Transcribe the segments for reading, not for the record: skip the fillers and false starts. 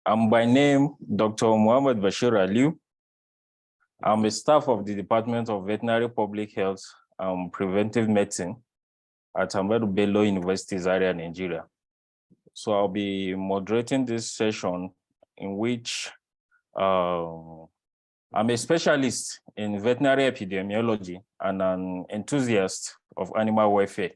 I'm by name Dr. Muhammad Bashir Aliu. I'm a staff of the Department of Veterinary Public Health and Preventive Medicine at Ahmadu Bello University, Zaria, Nigeria. So I'll be moderating this session in which I'm a specialist in veterinary epidemiology and an enthusiast of animal welfare.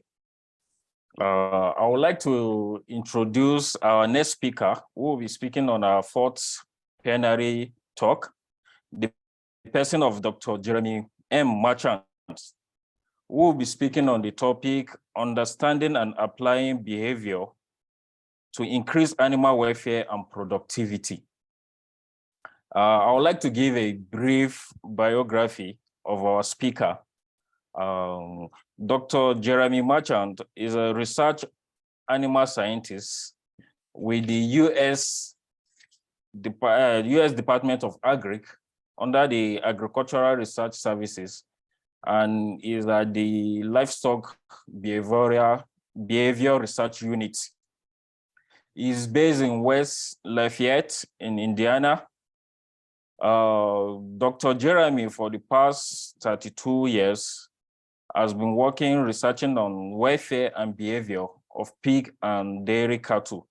I would like to introduce our next speaker, who will be speaking on our fourth plenary talk, the person of Dr. Jeremy M. Marchant, who will be speaking on the topic, understanding and applying behavior to increase animal welfare and productivity. I would like to give a brief biography of our speaker. Dr. Jeremy Marchant is a research animal scientist with the US Department of Agric under the Agricultural Research Services, and is at the Livestock Behavior Research Unit. He's based in West Lafayette in Indiana. Dr. Jeremy, for the past 32 years, has been researching on welfare and behavior of pig and dairy cattle.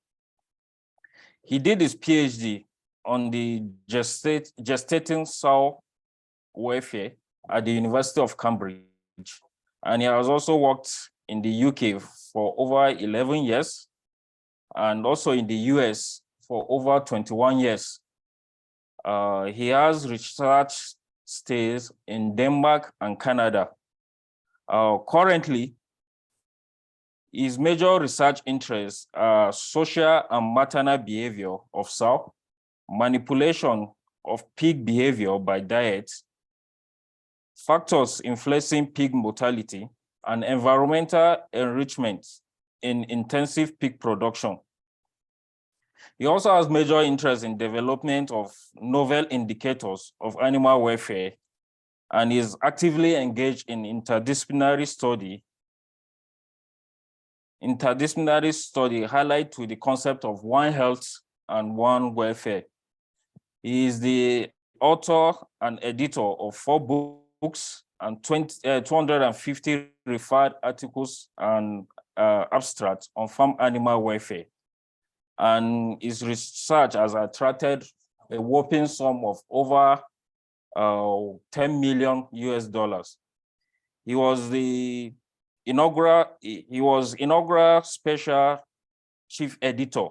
He did his PhD on the gestating sow welfare at the University of Cambridge. And he has also worked in the UK for over 11 years, and also in the US for over 21 years. He has research stays in Denmark and Canada. Currently, his major research interests are social and maternal behavior of sow, manipulation of pig behavior by diet, factors influencing pig mortality, and environmental enrichment in intensive pig production. He also has major interest in development of novel indicators of animal welfare, and is actively engaged in interdisciplinary study highlight to the concept of one health and one welfare. He is the author and editor of 4 books and 250 referred articles and abstracts on farm animal welfare. And his research has attracted a whopping sum of over 10 million US dollars. He was inaugural special chief editor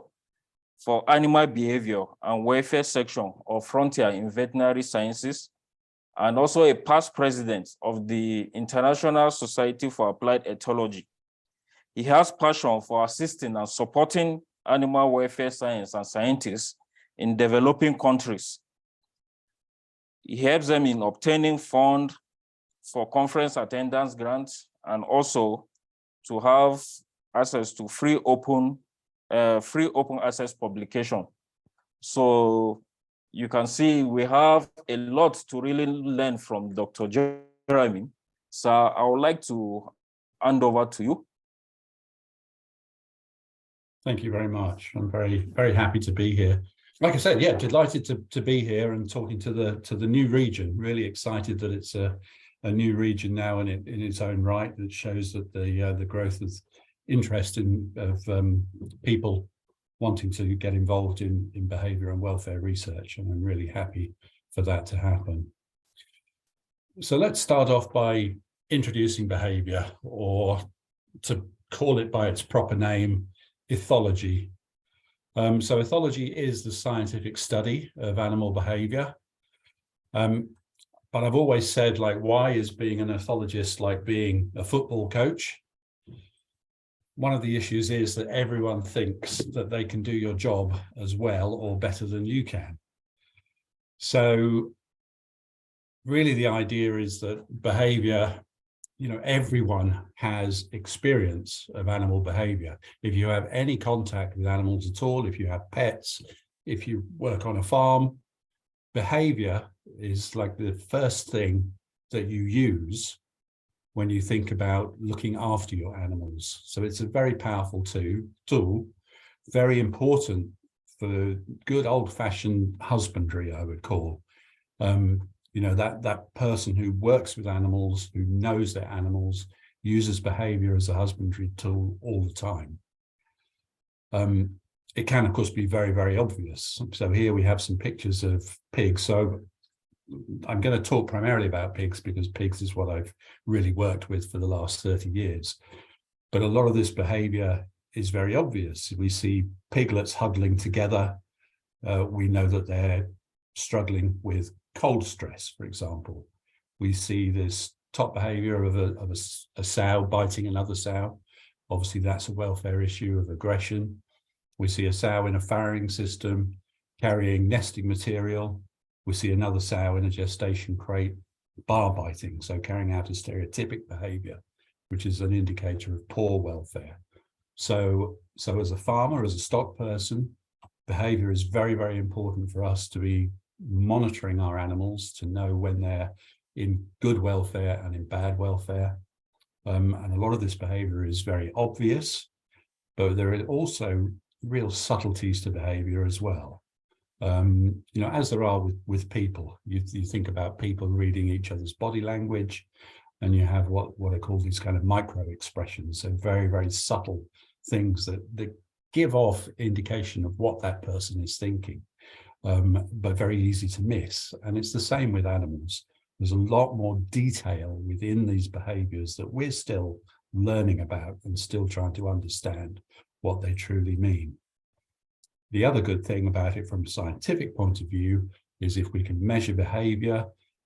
for animal behavior and welfare section of Frontier in Veterinary Sciences, and also a past president of the International Society for Applied Ethology. He has passion for assisting and supporting animal welfare science and scientists in developing countries. He helps them in obtaining funds for conference attendance grants, and also to have access to free open access publication. So you can see we have a lot to really learn from Dr. Jeremy. So I would like to hand over to you. Thank you very much. I'm very, very happy to be here. Like I said, yeah, delighted to be here and talking to the new region. Really excited that it's a new region now in its own right. That shows that the growth of interest of people wanting to get involved in behaviour and welfare research, and I'm really happy for that to happen. So let's start off by introducing behaviour, or to call it by its proper name, ethology. So ethology is the scientific study of animal behaviour. But I've always said, like, why is being an ethologist like being a football coach? One of the issues is that everyone thinks that they can do your job as well or better than you can. So really the idea is that behaviour, everyone has experience of animal behaviour. If you have any contact with animals at all, if you have pets, if you work on a farm, behaviour is like the first thing that you use when you think about looking after your animals. So it's a very powerful tool, very important for good old-fashioned husbandry, I would call. You know, that person who works with animals, who knows their animals, uses behavior as a husbandry tool all the time. It can, of course, be very, very obvious. So here we have some pictures of pigs. So I'm going to talk primarily about pigs because pigs is what I've really worked with for the last 30 years. But a lot of this behavior is very obvious. We see piglets huddling together. We know that they're struggling with cold stress, for example. We see this top behavior of a sow biting another sow. Obviously, that's a welfare issue of aggression. We see a sow in a farrowing system carrying nesting material. We see another sow in a gestation crate bar biting, so carrying out a stereotypic behavior, which is an indicator of poor welfare. So as a farmer, as a stock person, behavior is very, very important for us to be monitoring our animals, to know when they're in good welfare and in bad welfare. And a lot of this behavior is very obvious, but there are also real subtleties to behavior as well. You know, as there are with people, you think about people reading each other's body language, and you have what are called these kind of micro expressions, so very, very subtle things that give off indication of what that person is thinking, but very easy to miss. And it's the same with animals. There's a lot more detail within these behaviors that we're still learning about and still trying to understand what they truly mean. The other good thing about it from a scientific point of view is if we can measure behavior,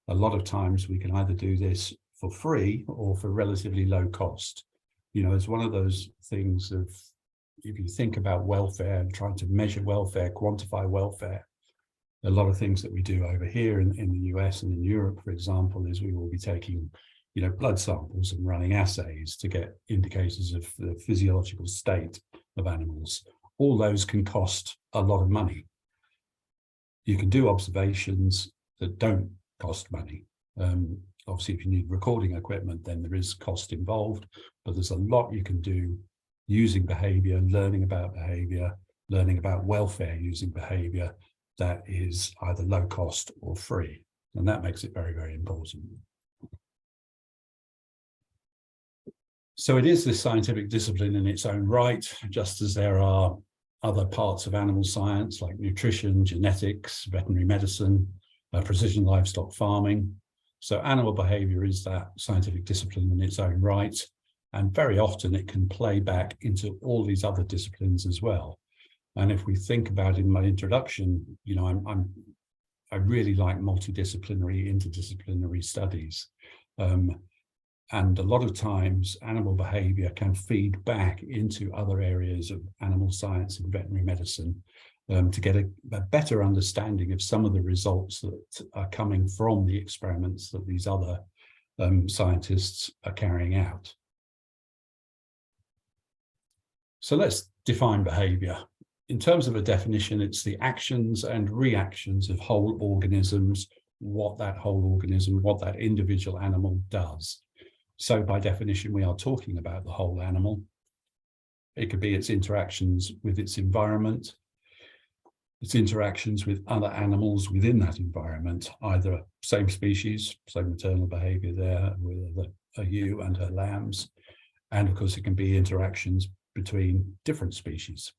a lot of times we can either do this for free or for relatively low cost. You know, it's one of those things of, if you think about welfare and trying to measure welfare, quantify welfare, a lot of things that we do over here in the US and in Europe, for example, is we will be taking, you know, blood samples and running assays to get indicators of the physiological state of animals. All those can cost a lot of money. You can do observations that don't cost money. Obviously, if you need recording equipment, then there is cost involved, but there's a lot you can do using behavior, learning about welfare using behavior that is either low cost or free. And that makes it very, very important. So it is this scientific discipline in its own right, just as there are other parts of animal science like nutrition, genetics, veterinary medicine, precision livestock farming. So animal behavior is that scientific discipline in its own right. And very often it can play back into all these other disciplines as well. And if we think about in my introduction, you know, I really like multidisciplinary, interdisciplinary studies. And a lot of times animal behavior can feed back into other areas of animal science and veterinary medicine to get a better understanding of some of the results that are coming from the experiments that these other scientists are carrying out. So let's define behavior. In terms of a definition, it's the actions and reactions of whole organisms, what that whole organism, what that individual animal does. So by definition, we are talking about the whole animal. It could be its interactions with its environment, its interactions with other animals within that environment, either same species, same maternal behavior there with a ewe and her lambs. And of course, it can be interactions between different species.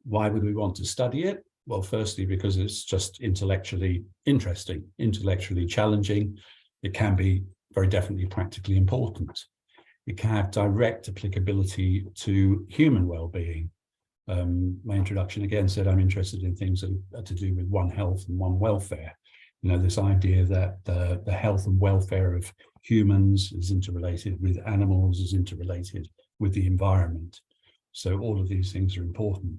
Why would we want to study it? Well, firstly, because it's just intellectually interesting, intellectually challenging. It can be very definitely practically important. It can have direct applicability to human well-being. My introduction again said I'm interested in things that are to do with one health and one welfare. You know, this idea that the health and welfare of humans is interrelated with animals, is interrelated with the environment. So all of these things are important.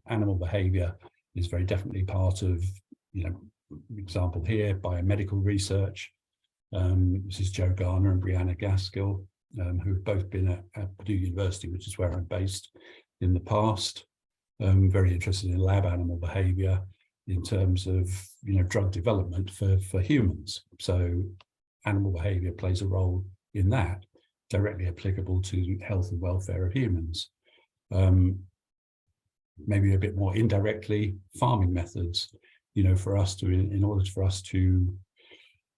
Animal behavior is very definitely part of, you know, example here, biomedical research. This is Joe Garner and Brianna Gaskill, who've both been at Purdue University, which is where I'm based, in the past. Very interested in lab animal behavior in terms of, you know, drug development for humans. So animal behavior plays a role in that, directly applicable to health and welfare of humans. maybe a bit more indirectly, farming methods, you know, for us to, in order for us to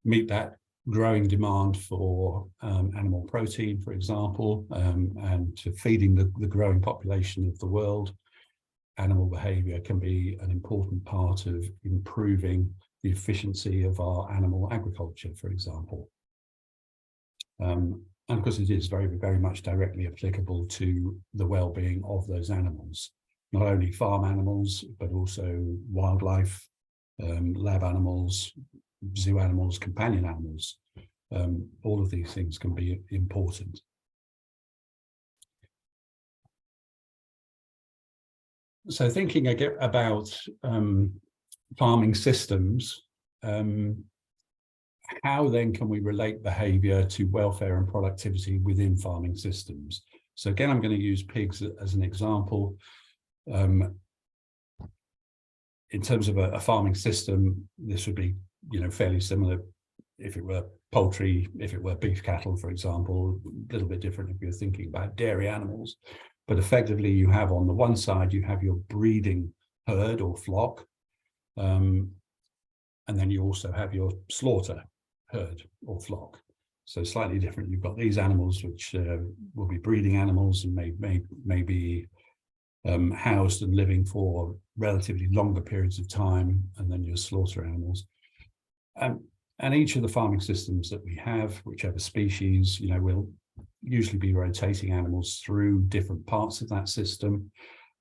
meet that growing demand for animal protein, for example, and to feeding the growing population of the world, animal behavior can be an important part of improving the efficiency of our animal agriculture, for example. And of course, it is very, very much directly applicable to the well-being of those animals, not only farm animals, but also wildlife, lab animals, zoo animals, companion animals. All of these things can be important. So thinking again about farming systems, how then can we relate behavior to welfare and productivity within farming systems? So again, I'm going to use pigs as an example. In terms of a farming system, this would be, you know, fairly similar if it were poultry, if it were beef cattle, for example, a little bit different if you're thinking about dairy animals. But effectively, you have on the one side, you have your breeding herd or flock, and then you also have your slaughter herd or flock. So slightly different. You've got these animals which will be breeding animals and may be housed and living for relatively longer periods of time, and then your slaughter animals. And each of the farming systems that we have, whichever species, you know, will usually be rotating animals through different parts of that system.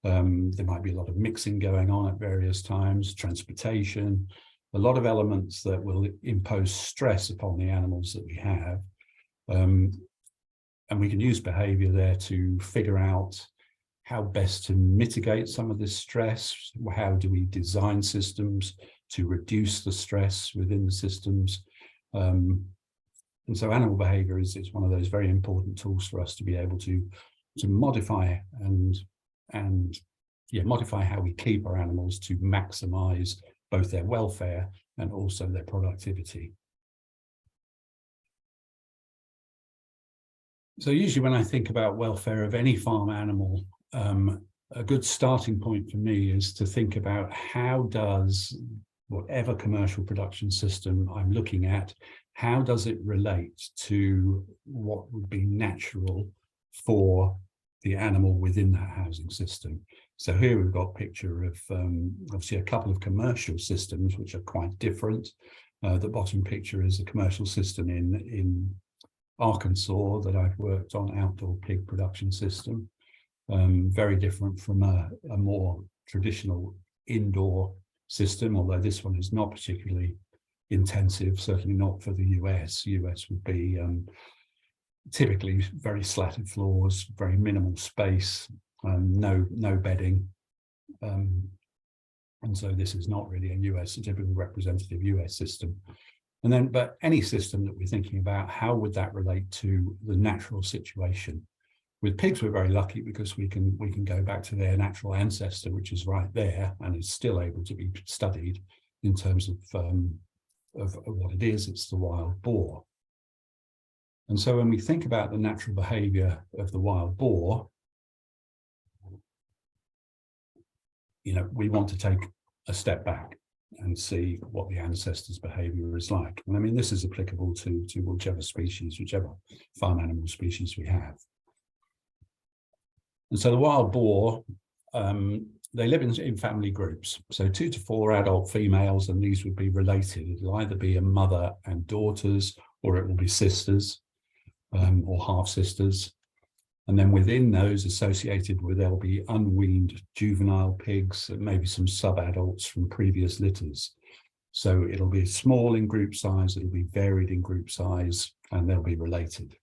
There might be a lot of mixing going on at various times, transportation, a lot of elements that will impose stress upon the animals that we have. And we can use behavior there to figure out how best to mitigate some of this stress. How do we design systems to reduce the stress within the systems? And so animal behavior is one of those very important tools for us to be able to modify and modify how we keep our animals to maximize both their welfare and also their productivity. So usually when I think about welfare of any farm animal, a good starting point for me is to think about how does whatever commercial production system I'm looking at, how does it relate to what would be natural for the animal within that housing system? So here we've got a picture of obviously a couple of commercial systems which are quite different. The bottom picture is a commercial system in Arkansas that I've worked on, outdoor pig production system. Very different from a more traditional indoor system, although this one is not particularly intensive, certainly not for the US. US would be typically very slatted floors, very minimal space, no bedding. And so this is not really a typical representative US system. And then, but any system that we're thinking about, how would that relate to the natural situation? With pigs, we're very lucky because we can go back to their natural ancestor, which is right there, and is still able to be studied in terms of what it is. It's the wild boar. And so when we think about the natural behavior of the wild boar, you know, we want to take a step back and see what the ancestors' behavior is like. And I mean, this is applicable to whichever species, whichever farm animal species we have. And so the wild boar, they live in family groups. So 2 to 4 adult females, and these would be related. It'll either be a mother and daughters, or it will be sisters or half sisters. And then within those associated with, there'll be unweaned juvenile pigs and maybe some sub-adults from previous litters. So it'll be small in group size, it'll be varied in group size, and they'll be related.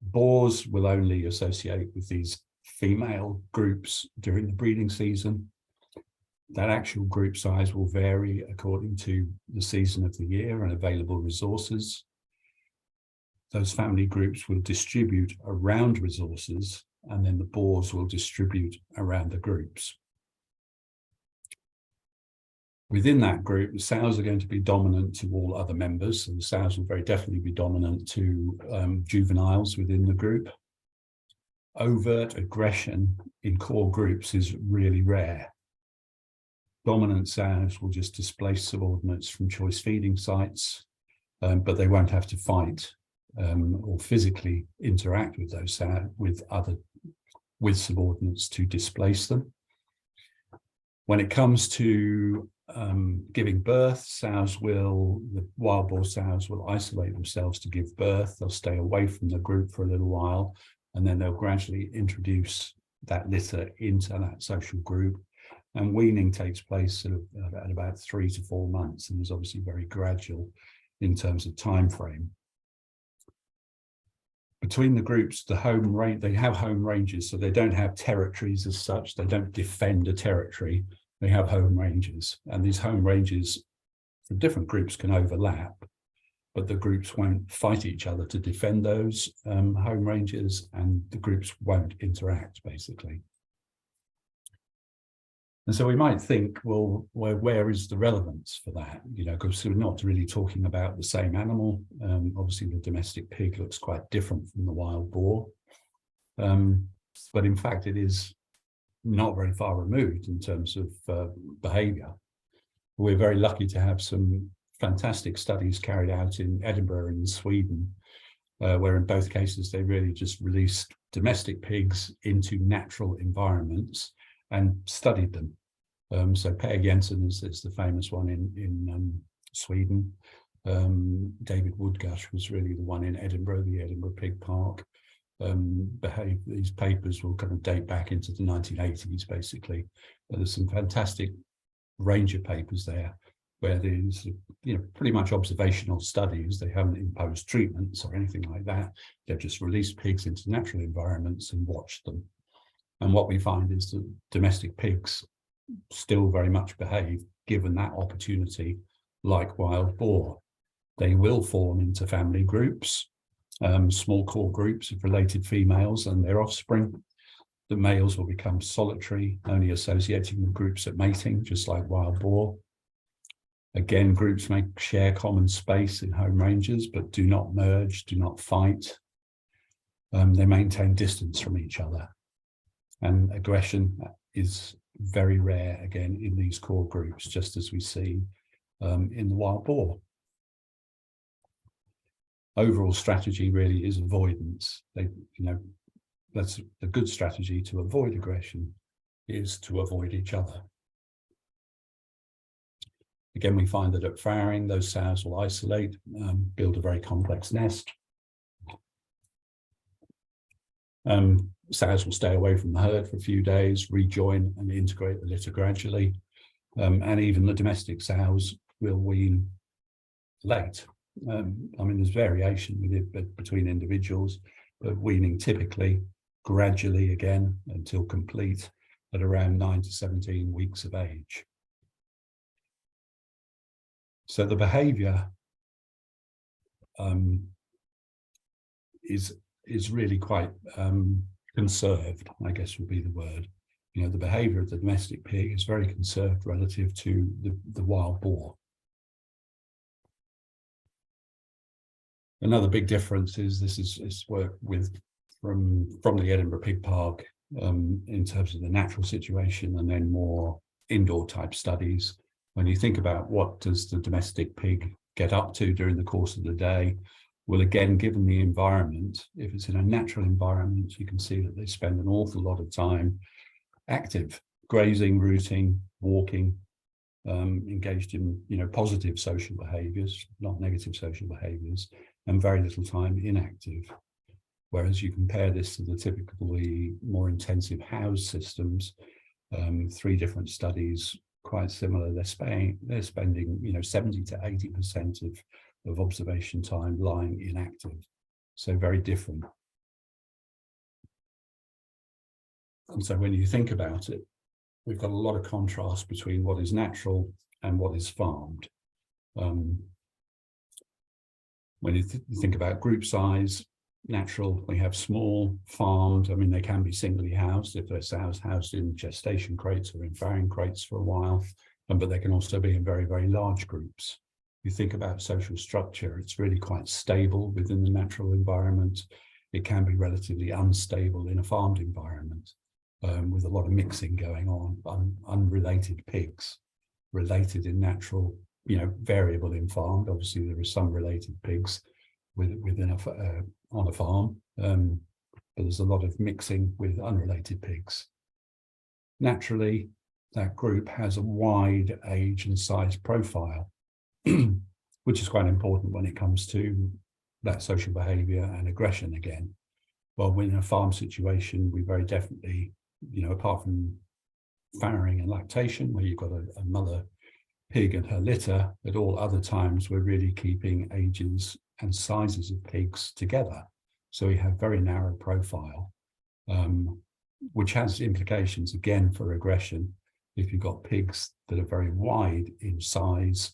Boars will only associate with these female groups during the breeding season. That actual group size will vary according to the season of the year and available resources. Those family groups will distribute around resources, and then the boars will distribute around the groups. Within that group, the sows are going to be dominant to all other members, and the sows will very definitely be dominant to juveniles within the group. overt aggression in core groups is really rare. Dominant sows will just displace subordinates from choice feeding sites, but they won't have to fight or physically interact with those sows with subordinates to displace them. When it comes to giving birth, the wild boar sows will isolate themselves to give birth. They'll stay away from the group for a little while, and then they'll gradually introduce that litter into that social group. And weaning takes place sort of at about 3 to 4 months, and is obviously very gradual in terms of time frame. Between the groups, they have home ranges, so they don't have territories as such. They don't defend a territory. They have home ranges, and these home ranges for different groups can overlap, but the groups won't fight each other to defend those home ranges, and the groups won't interact, basically. And so we might think, well, where is the relevance for that? You know, because we're not really talking about the same animal. Obviously, the domestic pig looks quite different from the wild boar. But in fact, it is not very far removed in terms of behaviour. We're very lucky to have some fantastic studies carried out in Edinburgh and Sweden, where in both cases they really just released domestic pigs into natural environments and studied them. So Per Jensen is the famous one in Sweden. David Woodgush was really the one in Edinburgh, the Edinburgh Pig Park. These papers will kind of date back into the 1980s, basically. But there's some fantastic range of papers there where there's, you know, pretty much observational studies. They haven't imposed treatments or anything like that. They've just released pigs into natural environments and watched them. And what we find is that domestic pigs still very much behave, given that opportunity, like wild boar. They will form into family groups, small core groups of related females and their offspring. The males will become solitary, only associating with groups at mating, just like wild boar. Again, groups may share common space in home ranges, but do not merge, do not fight. They maintain distance from each other. And aggression is very rare, again, in these core groups, just as we see in the wild boar. Overall strategy really is avoidance. That's a good strategy to avoid aggression, is to avoid each other. Again, we find that at farrowing, those sows will isolate, build a very complex nest. Sows will stay away from the herd for a few days, rejoin and integrate the litter gradually. And even the domestic sows will wean late. I mean, there's variation with it between individuals, but weaning typically gradually again until complete at around 9 to 17 weeks of age. So the behaviour is really quite conserved, I guess would be the word. You know, the behaviour of the domestic pig is very conserved relative to the wild boar. Another big difference is this is work with from the Edinburgh Pig Park in terms of the natural situation, and then more indoor type studies. When you think about what does the domestic pig get up to during the course of the day, well, again, given the environment, if it's in a natural environment, you can see that they spend an awful lot of time active, grazing, rooting, walking, engaged in, you know, positive social behaviours, not negative social behaviours, and very little time inactive. Whereas you compare this to the typically more intensive house systems, 3 different studies, quite similar. They're spending, you know, 70 to 80% of observation time lying inactive. So very different. And so when you think about it, we've got a lot of contrast between what is natural and what is farmed. When you think about group size, natural, we have small, farmed. I mean, they can be singly housed if they're sows housed in gestation crates or in farrowing crates for a while, but they can also be in very, very large groups. You think about social structure, it's really quite stable within the natural environment. it can be relatively unstable in a farmed environment, with a lot of mixing going on, unrelated pigs, related in natural, variable in farmed. Obviously, there are some related pigs within on a farm, but there's a lot of mixing with unrelated pigs. Naturally, that group has a wide age and size profile, which is quite important when it comes to that social behaviour and aggression again. Well, in a farm situation, we very definitely, apart from farrowing and lactation, where you've got a mother pig and her litter, at all other times, we're really keeping ages and sizes of pigs together. So we have very narrow profile, which has implications again for aggression. If you've got pigs that are very wide in size,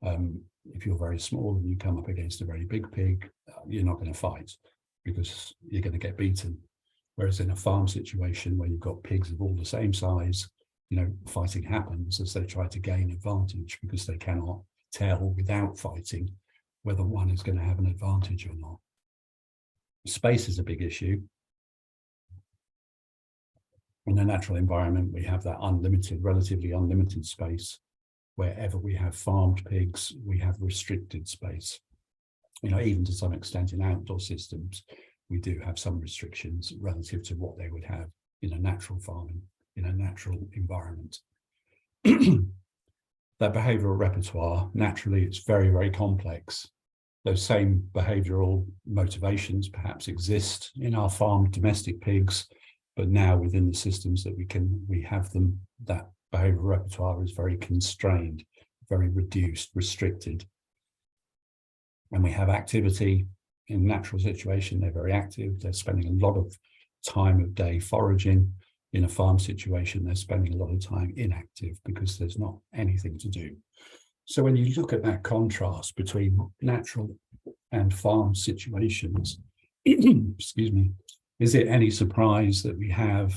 if you're very small and you come up against a very big pig, you're not going to fight because you're going to get beaten. Whereas in a farm situation where you've got pigs of all the same size, fighting happens as they try to gain advantage because they cannot tell without fighting whether one is going to have an advantage or not. Space is a big issue. In a natural environment, we have that relatively unlimited space. Wherever we have farmed pigs, we have restricted space. Even to some extent in outdoor systems, we do have some restrictions relative to what they would have in a natural farming, in a natural environment. That behavioural repertoire, naturally, it's very, very complex. Those same behavioural motivations perhaps exist in our farmed domestic pigs, but now within the systems that we have them, that behavioural repertoire is very constrained, very reduced, restricted. And we have activity in natural situation, they're very active, they're spending a lot of time of day foraging. In a farm situation, they're spending a lot of time inactive because there's not anything to do. So when you look at that contrast between natural and farm situations, excuse me, is it any surprise that we have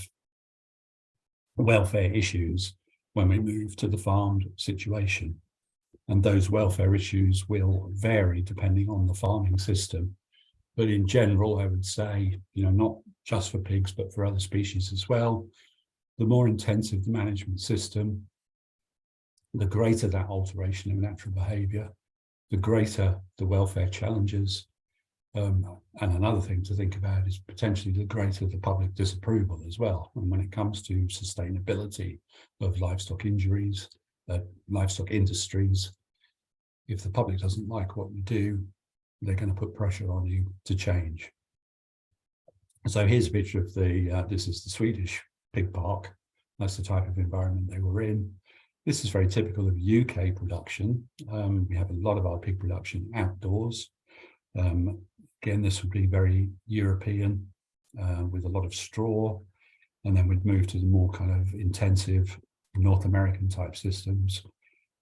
welfare issues when we move to the farmed situation? And those welfare issues will vary depending on the farming system. But in general, I would say, not just for pigs, but for other species as well, the more intensive the management system, the greater that alteration of natural behaviour, the greater the welfare challenges. And another thing to think about is potentially the greater the public disapproval as well. And when it comes to sustainability of livestock injuries, livestock industries, if the public doesn't like what you do, they're going to put pressure on you to change. So here's a picture of this is the Swedish pig park. That's the type of environment they were in. This is very typical of UK production. We have a lot of our pig production outdoors. Again, this would be very European with a lot of straw. And then we'd move to the more kind of intensive North American type systems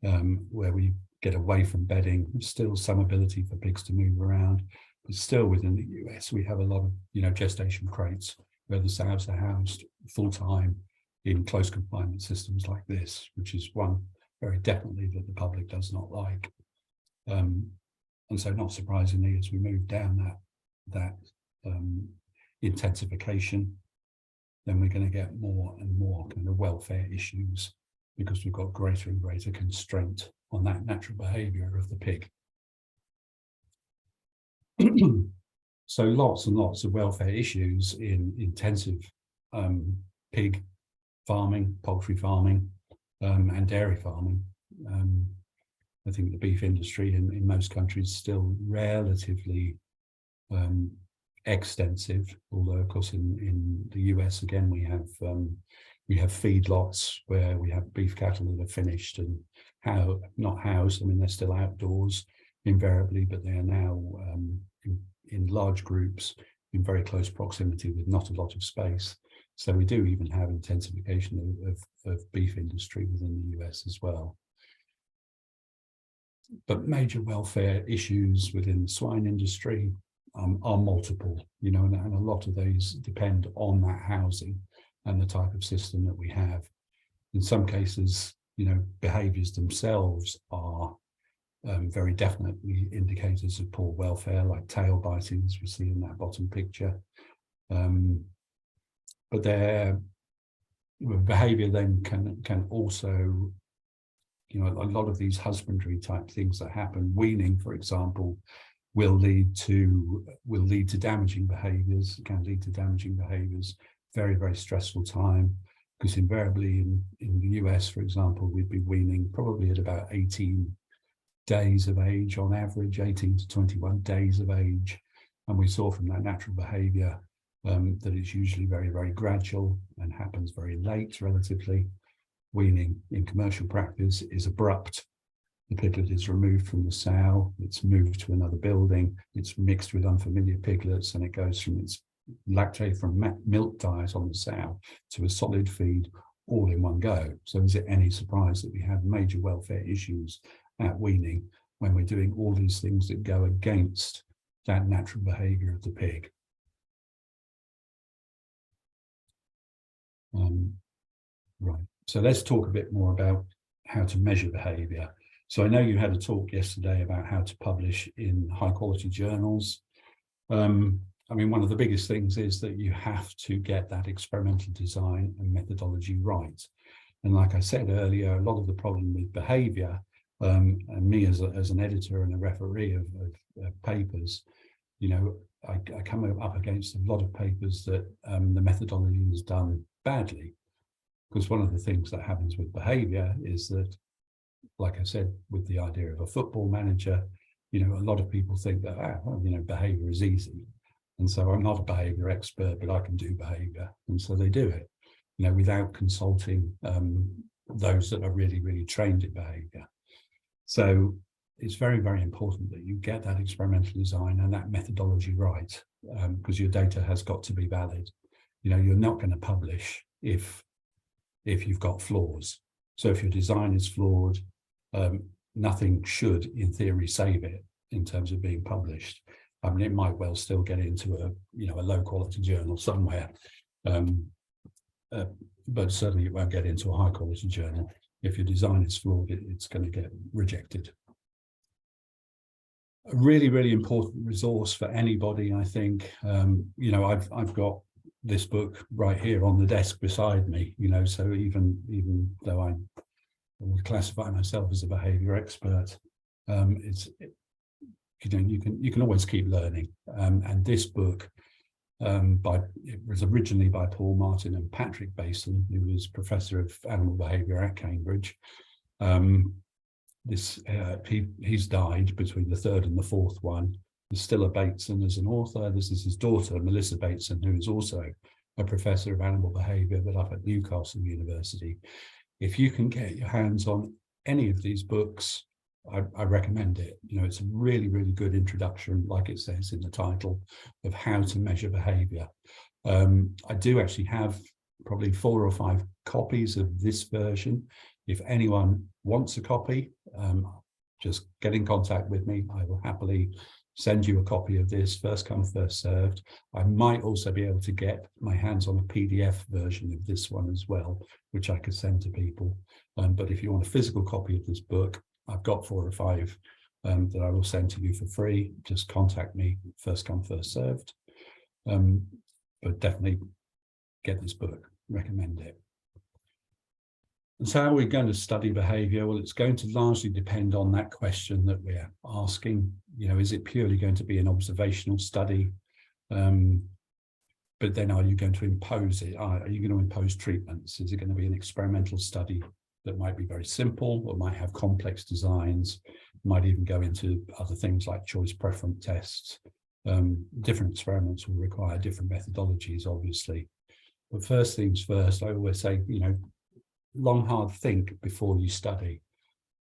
where we get away from bedding, still some ability for pigs to move around, but still within the US, we have a lot of, gestation crates where the sows are housed full time in close confinement systems like this, which is one very definitely that the public does not like. And so not surprisingly, as we move down that intensification, then we're going to get more and more kind of welfare issues because we've got greater and greater constraint on that natural behaviour of the pig. So lots and lots of welfare issues in intensive pig farming, poultry farming, and dairy farming. I think the beef industry in most countries is still relatively extensive, although of course in the US again we have feedlots where we have beef cattle that are finished and not housed. I mean, they're still outdoors invariably, but they are now in large groups in very close proximity with not a lot of space. So we do even have intensification of beef industry within the US as well. But major welfare issues within the swine industry are multiple, and a lot of these depend on that housing and the type of system that we have. In some cases, behaviours themselves are very definitely indicators of poor welfare, like tail biting, as we see in that bottom picture. But their behaviour then can also, you know, a lot of these husbandry type things that happen, weaning, for example, will lead to damaging behaviours, can lead to damaging behaviours, very, very stressful time, because invariably in the US, for example, we'd be weaning probably at about 18 days of age on average, 18 to 21 days of age. And we saw from that natural behaviour that it's usually very, very gradual and happens very late relatively. Weaning in commercial practice is abrupt. The piglet is removed from the sow, it's moved to another building, it's mixed with unfamiliar piglets, and it goes from its lactate from milk diet on the sow to a solid feed all in one go. So is it any surprise that we have major welfare issues at weaning when we're doing all these things that go against that natural behaviour of the pig? Right, so let's talk a bit more about how to measure behaviour. So I know you had a talk yesterday about how to publish in high quality journals. I mean, one of the biggest things is that you have to get that experimental design and methodology right. And like I said earlier, a lot of the problem with behaviour, and me as an editor and a referee of papers, you know, I come up against a lot of papers that the methodology is done badly. Because one of the things that happens with behaviour is that, like I said, with the idea of a football manager, you know, a lot of people think that, well, you know, behaviour is easy. And so I'm not a behaviour expert, but I can do behaviour. And so they do it, you know, without consulting those that are really, really trained in behaviour. So it's very, very important that you get that experimental design and that methodology right, because your data has got to be valid. You know, you're not going to publish if you've got flaws. So if your design is flawed, nothing should, in theory, save it in terms of being published. I mean, it might well still get into a low quality journal somewhere, but certainly it won't get into a high quality journal. If your design is flawed, it's going to get rejected. A really, really important resource for anybody, I think. You know, I've got this book right here on the desk beside me, you know, so even though I would classify myself as a behaviour expert, you can always keep learning. And this book, it was originally by Paul Martin and Patrick Basin, who was Professor of Animal Behaviour at Cambridge. He's died between the third and the fourth one. There's still a Bateson as an author. This is his daughter, Melissa Bateson, who is also a professor of animal behaviour, but up at Newcastle University. If you can get your hands on any of these books, I recommend it. You know, it's a really, really good introduction, like it says in the title, of how to measure behaviour. I do actually have probably 4 or 5 copies of this version. If anyone wants a copy, just get in contact with me. I will happily send you a copy of this, first come, first served. I might also be able to get my hands on a PDF version of this one as well, which I could send to people. But if you want a physical copy of this book, I've got 4 or 5 that I will send to you for free. Just contact me, first come, first served. But definitely get this book, recommend it. And so how are we going to study behaviour? Well, it's going to largely depend on that question that we're asking. You know, is it purely going to be an observational study? But then are you going to impose it? Are you going to impose treatments? Is it going to be an experimental study that might be very simple or might have complex designs, might even go into other things like choice preference tests? Different experiments will require different methodologies, obviously. But first things first, I always say, you know, long, hard think before you study.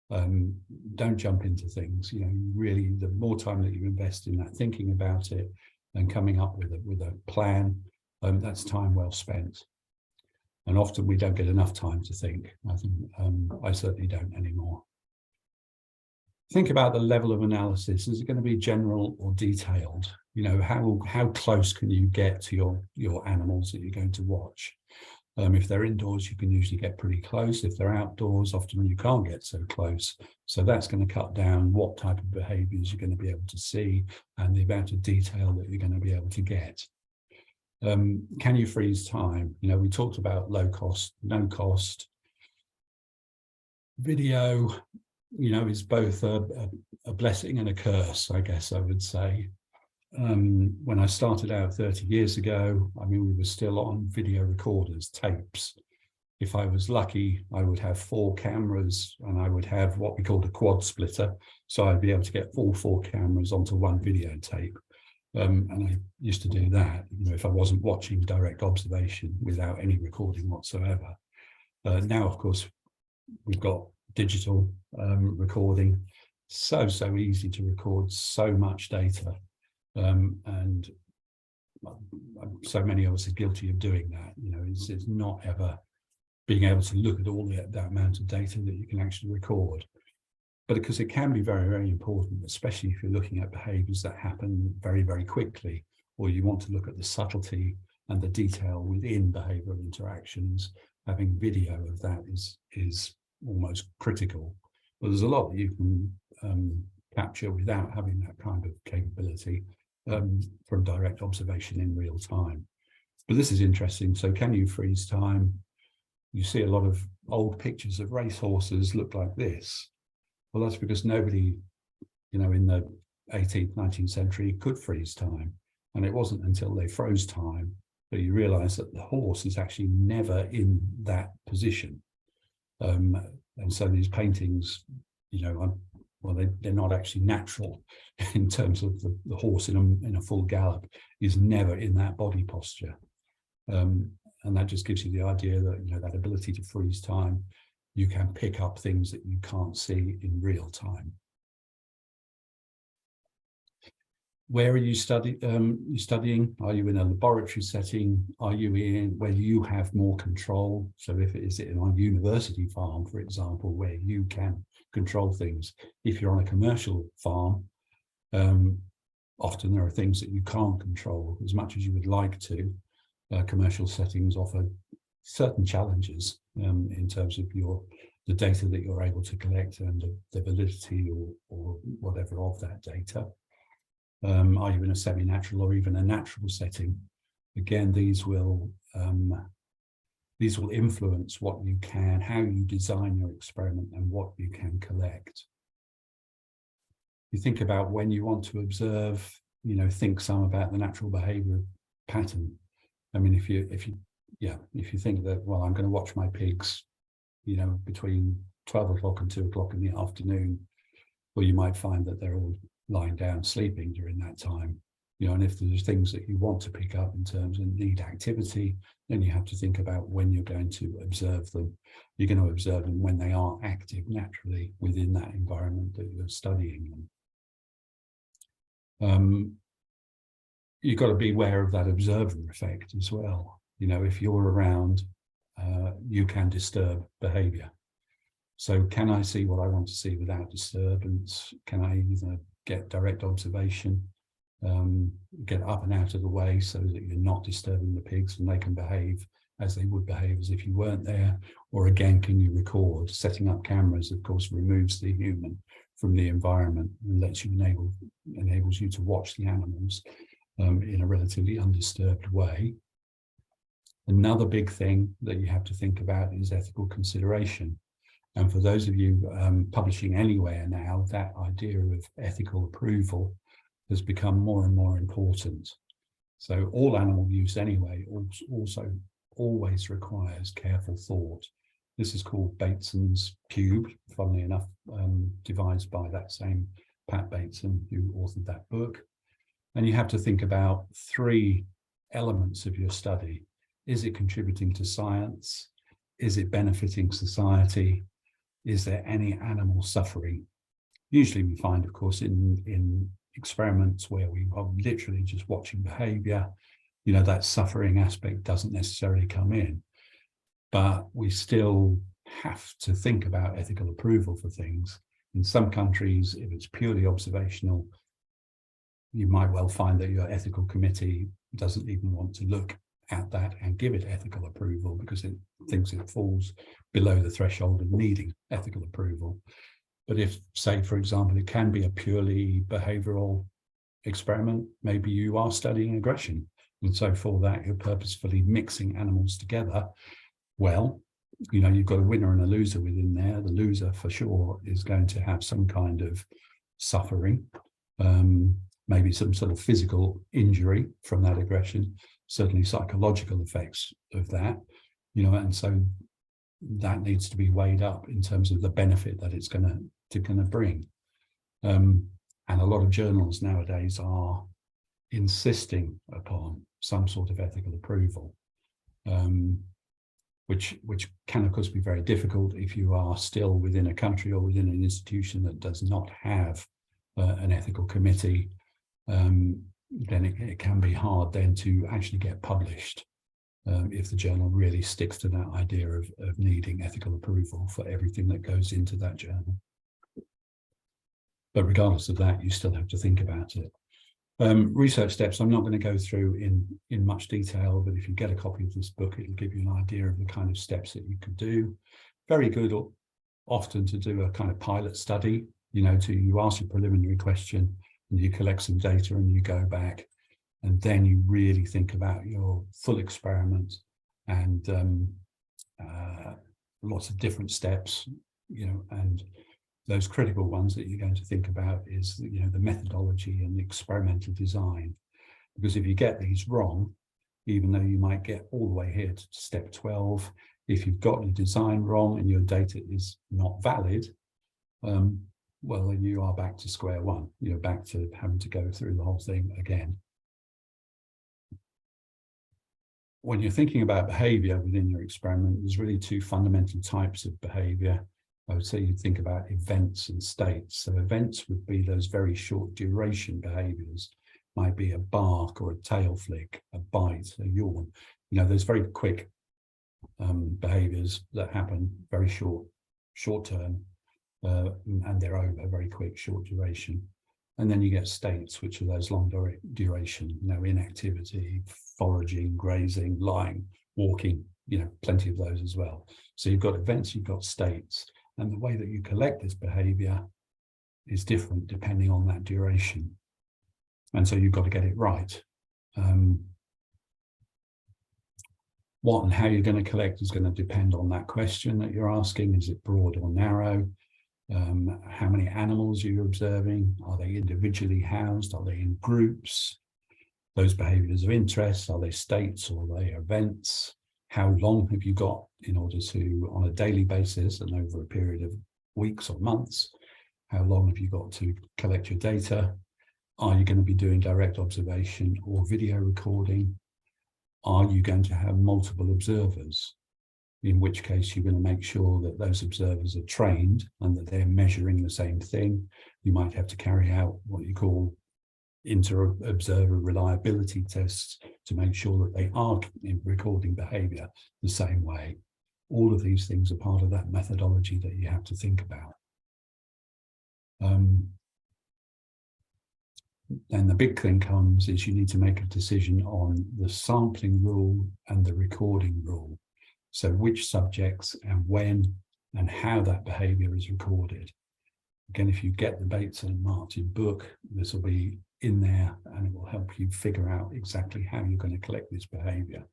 Don't jump into things. You know, really, the more time that you invest in that, thinking about it and coming up with a plan, that's time well spent. And often we don't get enough time to think. I think I certainly don't anymore. Think about the level of analysis. Is it going to be general or detailed? You know, how close can you get to your animals that you're going to watch? If they're indoors, you can usually get pretty close. If they're outdoors, often you can't get so close. So that's going to cut down what type of behaviours you're going to be able to see and the amount of detail that you're going to be able to get. Can you freeze time? You know, we talked about low cost, no cost. Video, you know, is both a blessing and a curse, I guess I would say. When I started out 30 years ago, I mean, we were still on video recorders, tapes. If I was lucky, I would have 4 cameras and I would have what we called a quad splitter. So I'd be able to get all 4 cameras onto one videotape. And I used to do that, you know, if I wasn't watching direct observation without any recording whatsoever. Now, of course, we've got digital recording. So easy to record so much data. And so many of us are guilty of doing that. You know, it's not ever being able to look at all that amount of data that you can actually record. But because it can be very, very important, especially if you're looking at behaviours that happen very, very quickly, or you want to look at the subtlety and the detail within behavioural interactions, having video of that is almost critical. But there's a lot that you can capture without having that kind of capability from direct observation in real time. But this is interesting. So can you freeze time? You see a lot of old pictures of racehorses look like this. Well, that's because nobody, you know, in the 18th, 19th century could freeze time. And it wasn't until they froze time that you realize that the horse is actually never in that position. And so these paintings, you know, well, they're not actually natural in terms of the horse in a full gallop is never in that body posture. And that just gives you the idea that, you know, that ability to freeze time, you can pick up things that you can't see in real time. Where are you studying? Are you in a laboratory setting? Are you in where you have more control? So if it is on a university farm, for example, where you can control things. If you're on a commercial farm, often there are things that you can't control as much as you would like to. Commercial settings offer certain challenges in terms of the data that you're able to collect and the validity or whatever of that data. Are you in a semi-natural or even a natural setting? Again, these will influence what you can, how you design your experiment and what you can collect. You think about when you want to observe, you know, think some about the natural behavior pattern. I mean, if you think that, well, I'm going to watch my pigs, you know, between 12 o'clock and 2 o'clock in the afternoon, well, you might find that they're all lying down sleeping during that time, you know, and if there's things that you want to pick up in terms of need activity, then you have to think about when you're going to observe them. You're going to observe them when they are active naturally within that environment that you're studying them. You've got to be aware of that observer effect as well. You know, if you're around, you can disturb behavior. So can I see what I want to see without disturbance? Can I either get direct observation, get up and out of the way so that you're not disturbing the pigs and they can behave as they would behave as if you weren't there? Or again, can you record? Setting up cameras, of course, removes the human from the environment and lets you enables you to watch the animals in a relatively undisturbed way. Another big thing that you have to think about is ethical consideration. And for those of you publishing anywhere now, that idea of ethical approval has become more and more important. So all animal use anyway also always requires careful thought. This is called Bateson's cube, funnily enough, devised by that same Pat Bateson who authored that book. And you have to think about 3 elements of your study. Is it contributing to science? Is it benefiting society? Is there any animal suffering? Usually we find, of course, in experiments where we are literally just watching behavior, you know, that suffering aspect doesn't necessarily come in. But we still have to think about ethical approval for things. In some countries, if it's purely observational, you might well find that your ethical committee doesn't even want to look at that and give it ethical approval because it thinks it falls below the threshold of needing ethical approval. But if, say, for example, it can be a purely behavioral experiment, maybe you are studying aggression, and so for that you're purposefully mixing animals together, well, you know, you've got a winner and a loser within there. The loser for sure is going to have some kind of suffering, maybe some sort of physical injury from that aggression, certainly psychological effects of that, you know, and so that needs to be weighed up in terms of the benefit that it's going to bring. And a lot of journals nowadays are insisting upon some sort of ethical approval, which can of course be very difficult if you are still within a country or within an institution that does not have an ethical committee. Then it can be hard then to actually get published if the journal really sticks to that idea of needing ethical approval for everything that goes into that journal. But regardless of that, you still have to think about it. Research steps, I'm not going to go through in much detail, but if you get a copy of this book, it'll give you an idea of the kind of steps that you could do. Very good often to do a kind of pilot study, you know, you ask a preliminary question and you collect some data and you go back, and then you really think about your full experiment and lots of different steps, you know, and those critical ones that you're going to think about is, you know, the methodology and the experimental design. Because if you get these wrong, even though you might get all the way here to step 12, if you've got your design wrong and your data is not valid, well, then you are back to square one. You're back to having to go through the whole thing again. When you're thinking about behavior within your experiment, there's really two fundamental types of behavior. I would say you think about events and states. So events would be those very short duration behaviors, might be a bark or a tail flick, a bite, a yawn. You know, those very quick behaviors that happen very short term, and they're over very quick, short duration. And then you get states, which are those long duration, you know, inactivity, foraging, grazing, lying, walking, you know, plenty of those as well. So you've got events, you've got states, and the way that you collect this behavior is different depending on that duration. And so you've got to get it right. What and how you're going to collect is going to depend on that question that you're asking. Is it broad or narrow? How many animals are you observing? Are they individually housed? Are they in groups? Those behaviors of interest, are they states or are they events? How long have you got in order to, on a daily basis and over a period of weeks or months, how long have you got to collect your data? Are you going to be doing direct observation or video recording? Are you going to have multiple observers? In which case you're going to make sure that those observers are trained and that they're measuring the same thing. You might have to carry out what you call inter-observer reliability tests to make sure that they are recording behavior the same way. All of these things are part of that methodology that you have to think about. Then the big thing comes is you need to make a decision on the sampling rule and the recording rule. So which subjects and when and how that behavior is recorded. Again, if you get the Bates and Marchant book, this will be in there and it will help you figure out exactly how you're going to collect this behavior.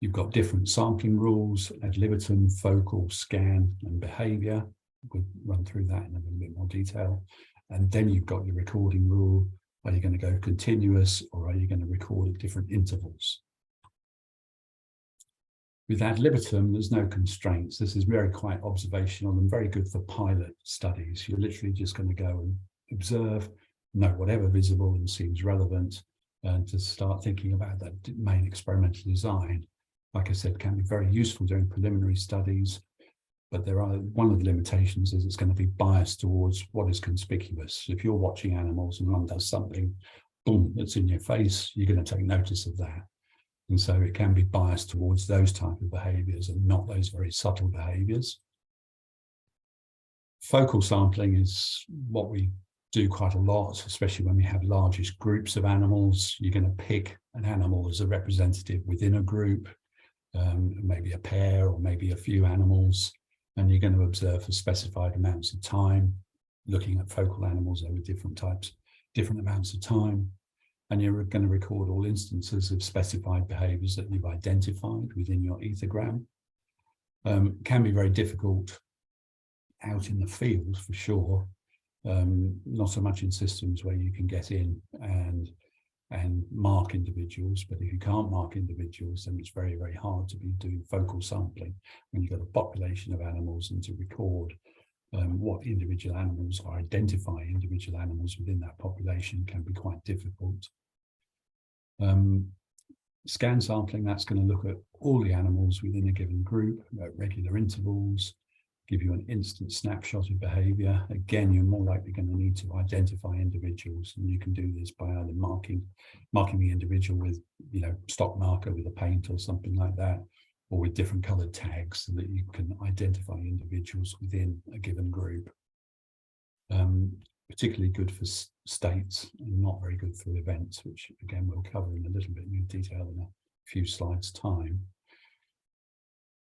You've got different sampling rules, ad libitum, focal, scan, and behavior. We'll run through that in a little bit more detail. And then you've got your recording rule. Are you going to go continuous or are you going to record at different intervals? With ad libitum, there's no constraints. This is very quite observational and very good for pilot studies. You're literally just going to go and observe, note whatever visible and seems relevant, and to start thinking about that main experimental design. Like I said, can be very useful during preliminary studies, but one of the limitations is it's going to be biased towards what is conspicuous. If you're watching animals and one does something, boom, that's in your face, you're going to take notice of that. And so it can be biased towards those type of behaviors and not those very subtle behaviors. Focal sampling is what we do quite a lot, especially when we have largest groups of animals. You're going to pick an animal as a representative within a group, maybe a pair or maybe a few animals, and you're going to observe for specified amounts of time, looking at focal animals over different types, different amounts of time. And you're going to record all instances of specified behaviours that you've identified within your ethogram. Can be very difficult out in the field for sure. Not so much in systems where you can get in and mark individuals, but if you can't mark individuals, then it's very, very hard to be doing focal sampling when you've got a population of animals, and to record what individual animals or identify individual animals within that population can be quite difficult. Scan sampling, that's going to look at all the animals within a given group at regular intervals, give you an instant snapshot of behaviour. Again, you're more likely going to need to identify individuals, and you can do this by either marking the individual with, stock marker with a paint or something like that, or with different coloured tags so that you can identify individuals within a given group. Particularly good for states and not very good for events, which again we'll cover in a little bit more detail in a few slides' time.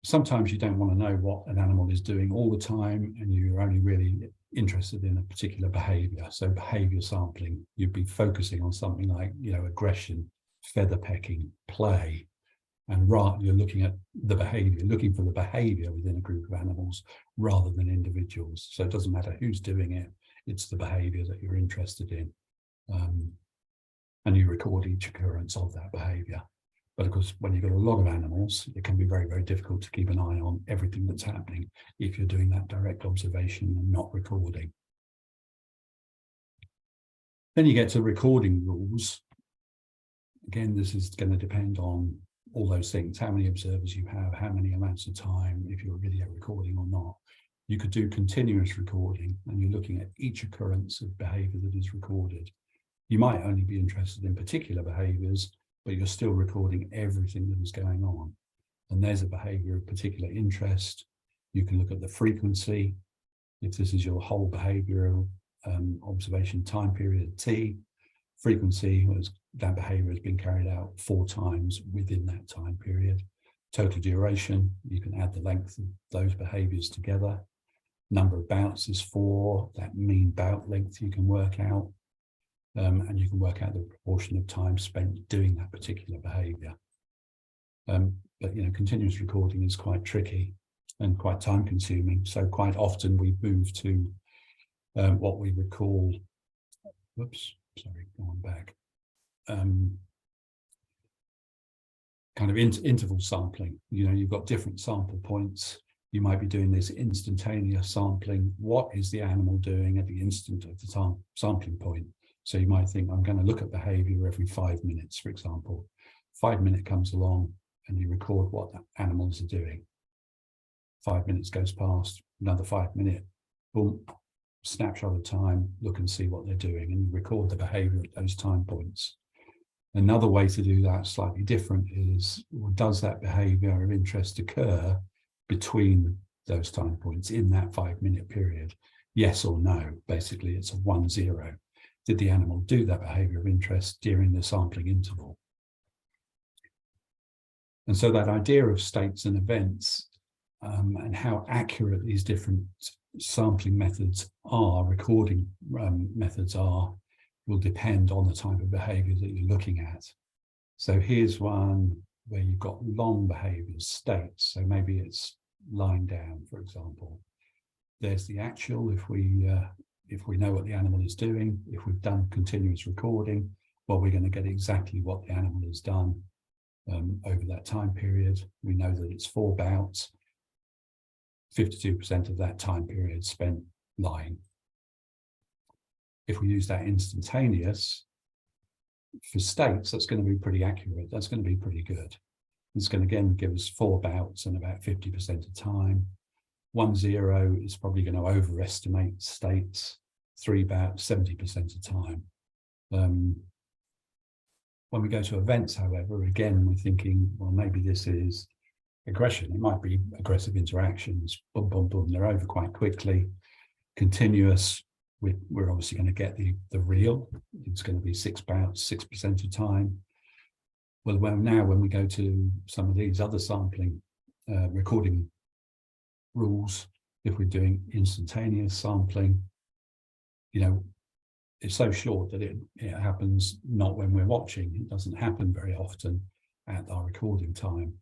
Sometimes you don't want to know what an animal is doing all the time, and you're only really interested in a particular behaviour. So behaviour sampling, you'd be focusing on something like, aggression, feather pecking, play, and you're looking at the behaviour, looking for the behaviour within a group of animals rather than individuals. So it doesn't matter who's doing it, it's the behaviour that you're interested in. And you record each occurrence of that behaviour. But of course, when you've got a lot of animals, it can be very, very difficult to keep an eye on everything that's happening if you're doing that direct observation and not recording. Then you get to recording rules. Again, this is going to depend on all those things, how many observers you have, how many amounts of time, if you're video recording or not. You could do continuous recording, and you're looking at each occurrence of behaviour that is recorded. You might only be interested in particular behaviours, but you're still recording everything that is going on. And there's a behaviour of particular interest. You can look at the frequency. If this is your whole behavioural observation time period T, frequency was that behaviour has been carried out 4 times within that time period. Total duration, you can add the length of those behaviours together. Number of bouts is 4, that mean bout length you can work out. And you can work out the proportion of time spent doing that particular behaviour. But continuous recording is quite tricky and quite time consuming. So quite often we move to what we would call, go on back, kind of interval sampling. You've got different sample points. You might be doing this instantaneous sampling. What is the animal doing at the instant of the sampling point? So you might think, I'm going to look at behaviour every 5 minutes, for example. 5 minutes comes along and you record what the animals are doing. 5 minutes goes past, another 5 minutes, boom, snapshot of time, look and see what they're doing, and you record the behaviour at those time points. Another way to do that, slightly different, is, well, does that behaviour of interest occur between those time points in that 5 minute period? Yes or no. Basically, it's a 1-0. Did the animal do that behaviour of interest during the sampling interval? And so that idea of states and events and how accurate these different sampling methods are, recording methods are, will depend on the type of behaviour that you're looking at. So here's one where you've got long behaviours, states. So maybe it's lying down, for example. There's the actual, if we know what the animal is doing. If we've done continuous recording, well, we're going to get exactly what the animal has done over that time period. We know that it's 4 bouts, 52% of that time period spent lying. If we use that instantaneous, for states, that's going to be pretty accurate. That's going to be pretty good. It's going to, again, give us 4 bouts and about 50% of time. 1-0 is probably going to overestimate states. 3 bouts, 70% of time. When we go to events, however, again, we're thinking, well, maybe this is aggression. It might be aggressive interactions. Boom, boom, boom. They're over quite quickly. Continuous, we're obviously going to get the real. It's going to be about 6% of the time. Well, now when we go to some of these other sampling recording rules, if we're doing instantaneous sampling, you know, it's so short that it happens not when we're watching. It doesn't happen very often at our recording time.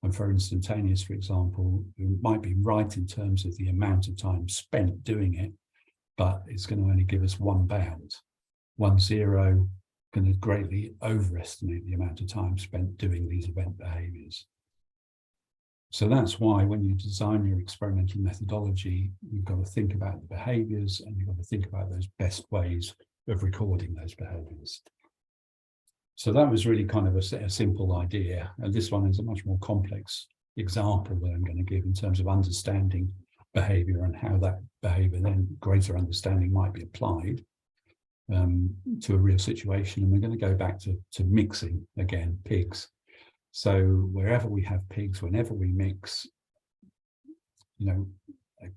And for instantaneous, for example, it might be right in terms of the amount of time spent doing it, but it's going to only give us one bound. 1-0 going to greatly overestimate the amount of time spent doing these event behaviors. So that's why when you design your experimental methodology, you've got to think about the behaviors and you've got to think about those best ways of recording those behaviors. So that was really kind of a simple idea. And this one is a much more complex example that I'm going to give in terms of understanding behavior and how that behavior, then greater understanding, might be applied to a real situation. And we're going to go back to mixing again, pigs. So wherever we have pigs, whenever we mix, you know,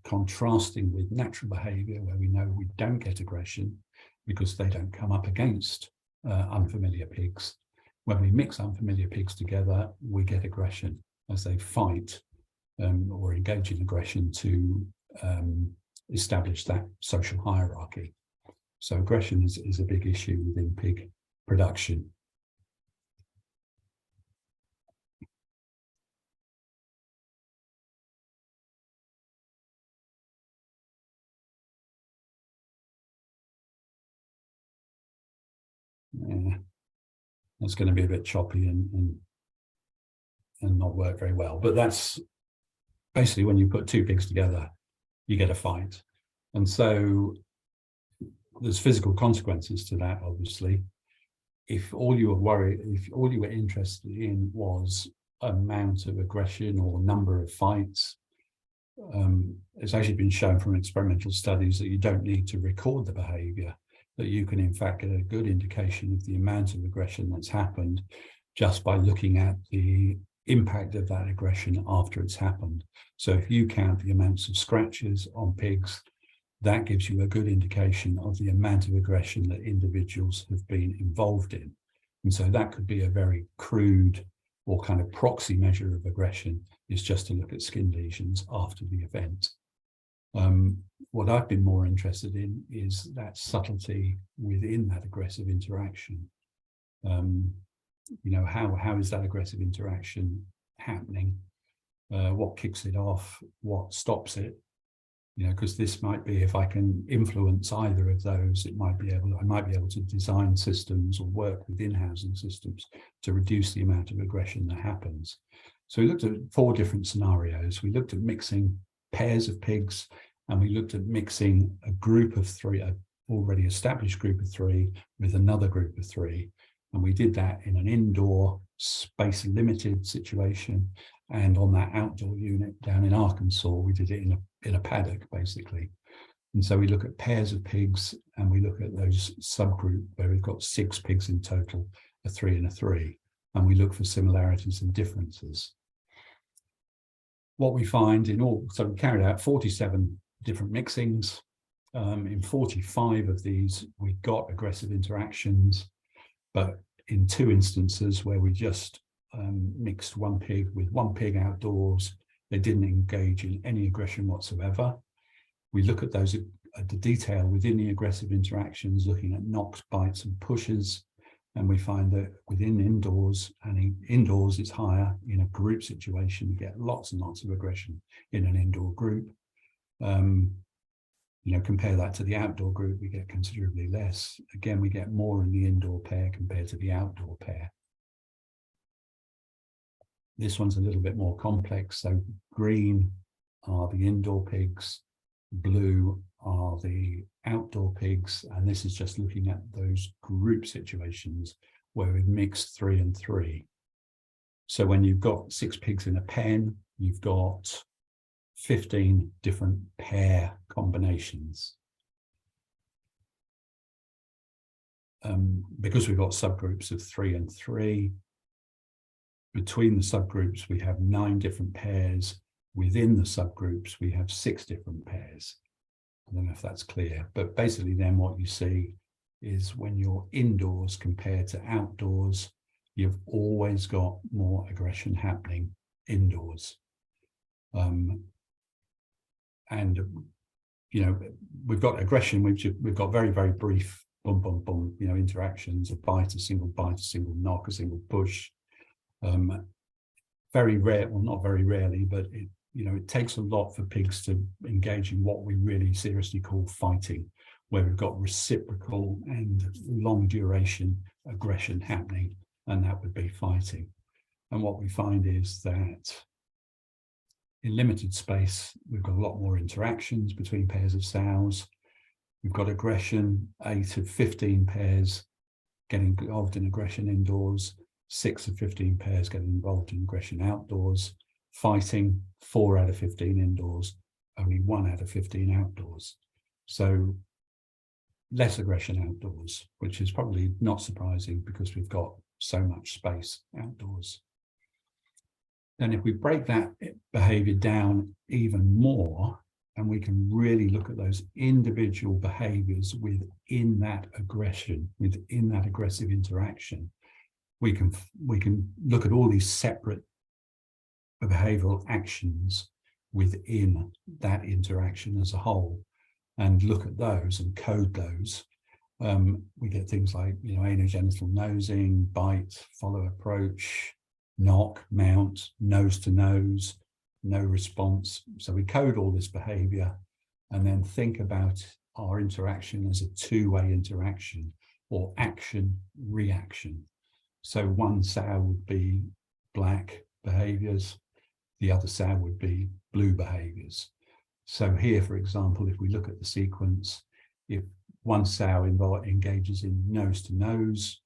contrasting with natural behavior where we know we don't get aggression because they don't come up against unfamiliar pigs. When we mix unfamiliar pigs together, we get aggression as they fight or engage in aggression to establish that social hierarchy. So aggression is a big issue within pig production. Yeah, that's going to be a bit choppy and not work very well. But that's basically when you put two pigs together, you get a fight. And so there's physical consequences to that, obviously. If all you were interested in was amount of aggression or number of fights, it's actually been shown from experimental studies that you don't need to record the behavior, that you can in fact get a good indication of the amount of aggression that's happened just by looking at the impact of that aggression after it's happened. So if you count the amounts of scratches on pigs, that gives you a good indication of the amount of aggression that individuals have been involved in. And so that could be a very crude or kind of proxy measure of aggression, is just to look at skin lesions after the event. What I've been more interested in is that subtlety within that aggressive interaction. You know, how is that aggressive interaction happening? What kicks it off? What stops it? You know, because this might be, if I can influence either of those, I might be able to design systems or work within housing systems to reduce the amount of aggression that happens. So we looked at 4 different scenarios. We looked at mixing pairs of pigs, and we looked at mixing a group of 3, an already established group of 3, with another group of 3. And we did that in an indoor, space limited situation. And on that outdoor unit down in Arkansas, we did it in a paddock, basically. And so we look at pairs of pigs, and we look at those subgroup where we've got 6 pigs in total, a 3 and a 3, and we look for similarities and differences. What we find in all, so we carried out 47 different mixings. In 45 of these, we got aggressive interactions, but in 2 instances where we just mixed 1 pig with 1 pig outdoors, they didn't engage in any aggression whatsoever. We look at those at the detail within the aggressive interactions, looking at knocks, bites, and pushes, and we find that within indoors, and indoors it's higher. In a group situation, we get lots and lots of aggression in an indoor group. You know, compare that to the outdoor group, we get considerably less. Again, we get more in the indoor pair compared to the outdoor pair. This one's a little bit more complex. So green are the indoor pigs, blue are the outdoor pigs, and this is just looking at those group situations where we've mixed 3 and 3. So when you've got 6 pigs in a pen, you've got 15 different pair combinations. Because we've got subgroups of 3 and 3, between the subgroups we have 9 different pairs. Within the subgroups we have 6 different pairs. I don't know if that's clear, but basically then what you see is when you're indoors compared to outdoors, you've always got more aggression happening indoors. And, you know, we've got aggression, we've got very, very brief boom, boom, boom, you know, interactions, a bite, a single knock, a single push. Very rare, well, not very rarely, but it, you know, it takes a lot for pigs to engage in what we really seriously call fighting, where we've got reciprocal and long duration aggression happening, and that would be fighting. And what we find is that in limited space, we've got a lot more interactions between pairs of sows. We've got aggression, 8 of 15 pairs getting involved in aggression indoors, 6 of 15 pairs getting involved in aggression outdoors. Fighting, 4 out of 15 indoors, only 1 out of 15 outdoors. So less aggression outdoors, which is probably not surprising because we've got so much space outdoors. Then if we break that behavior down even more, and we can really look at those individual behaviors within that aggression, within that aggressive interaction, we can look at all these separate behavioral actions within that interaction as a whole and look at those and code those. We get things like, you know, anogenital nosing, bite, follow approach, knock, mount, nose to nose, no response. So we code all this behavior and then think about our interaction as a two-way interaction or action reaction. So one sow would be black behaviors, the other sow would be blue behaviors. So here, for example, if we look at the sequence, if one sow engages in nose to nose,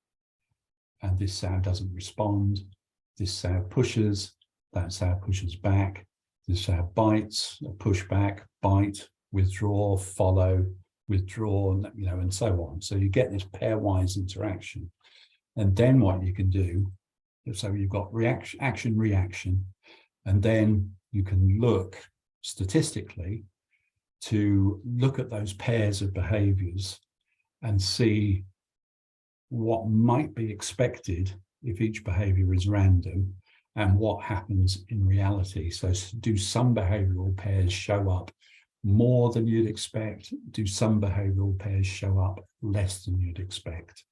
and this sow doesn't respond, this sow pushes, that sow pushes back, this sow bites, push back, bite, withdraw, follow, withdraw, you know, and so on. So you get this pairwise interaction. And then what you can do, so you've got reaction, action, reaction, and then you can look statistically to look at those pairs of behaviors and see what might be expected if each behavior is random and what happens in reality. So do some behavioral pairs show up more than you'd expect? Do some behavioral pairs show up less than you'd expect?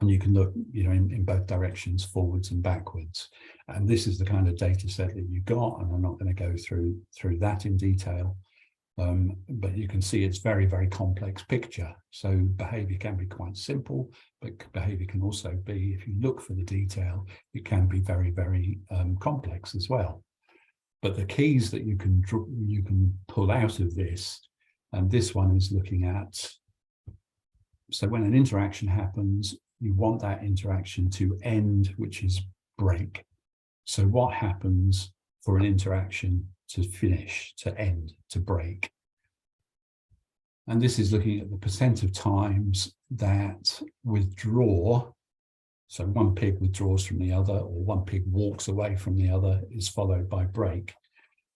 And you can look, you know, in both directions, forwards and backwards. And this is the kind of data set that you got, and I'm not going to go through that in detail. But you can see it's very, very complex picture. So behavior can be quite simple, but behavior can also be, if you look for the detail, it can be very, very complex as well. But the keys that you can pull out of this, and this one is looking at, so when an interaction happens, you want that interaction to end, which is break. So what happens for an interaction to finish, to end, to break? And this is looking at the percent of times that withdraw, so one pig withdraws from the other or one pig walks away from the other, is followed by break.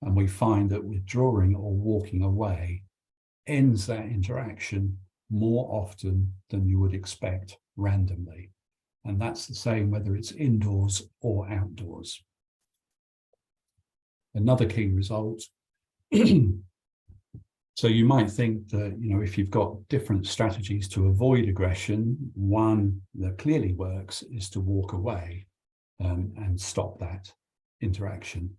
And we find that withdrawing or walking away ends that interaction more often than you would expect randomly. And that's the same whether it's indoors or outdoors. Another key result. So you might think that, you know, if you've got different strategies to avoid aggression, one that clearly works is to walk away and stop that interaction.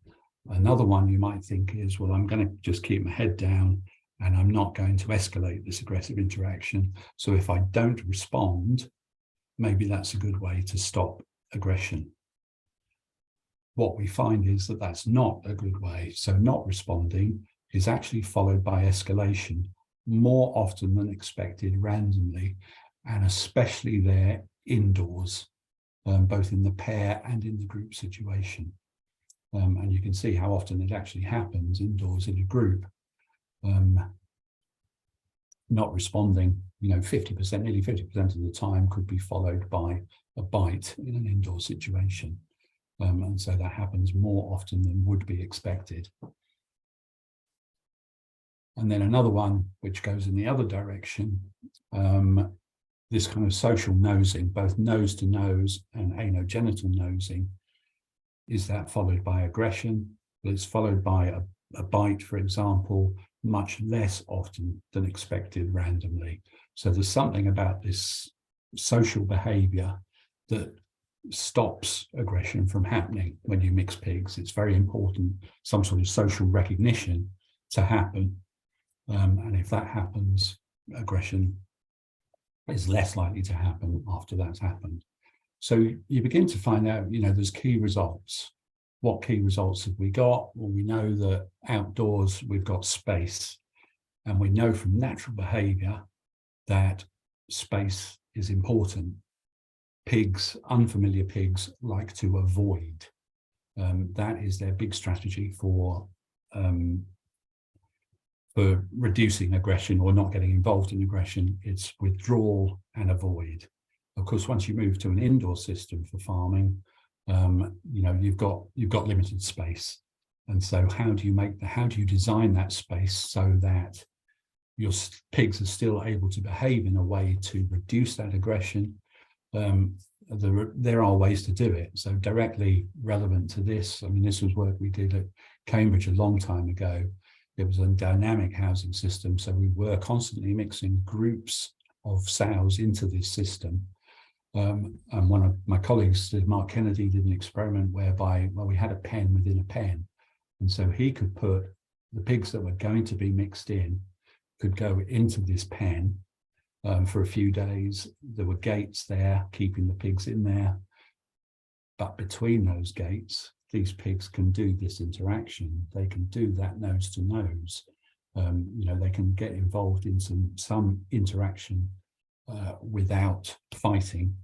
Another one you might think is, well, I'm going to just keep my head down and I'm not going to escalate this aggressive interaction. So if I don't respond, maybe that's a good way to stop aggression. What we find is that that's not a good way. So not responding is actually followed by escalation more often than expected randomly, and especially there indoors, both in the pair and in the group situation. And you can see how often it actually happens indoors in a group. Not responding, you know, 50%, nearly 50% of the time could be followed by a bite in an indoor situation. And so that happens more often than would be expected. And then another one which goes in the other direction, this kind of social nosing, both nose to nose and anogenital nosing. Is that followed by aggression? Well, it's followed by a bite, for example, much less often than expected randomly. So there's something about this social behavior that stops aggression from happening when you mix pigs. It's very important, some sort of social recognition to happen. And if that happens, aggression is less likely to happen after that's happened. So you begin to find out, there's key results. What key results have we got? Well, we know that outdoors we've got space, and we know from natural behavior that space is important. Pigs, unfamiliar pigs, like to avoid. That is their big strategy for reducing aggression or not getting involved in aggression. It's withdrawal and avoid. Of course, once you move to an indoor system for farming, you've got limited space, and so how do you design that space so that your pigs are still able to behave in a way to reduce that aggression? There are ways to do it. So directly relevant to this, this was work we did at Cambridge a long time ago. It was a dynamic housing system, so we were constantly mixing groups of sows into this system. And one of my colleagues, Mark Kennedy, did an experiment whereby, we had a pen within a pen. And so he could put the pigs that were going to be mixed in, could go into this pen for a few days. There were gates there, keeping the pigs in there. But between those gates, these pigs can do this interaction. They can do that nose to nose. They can get involved in some interaction without fighting.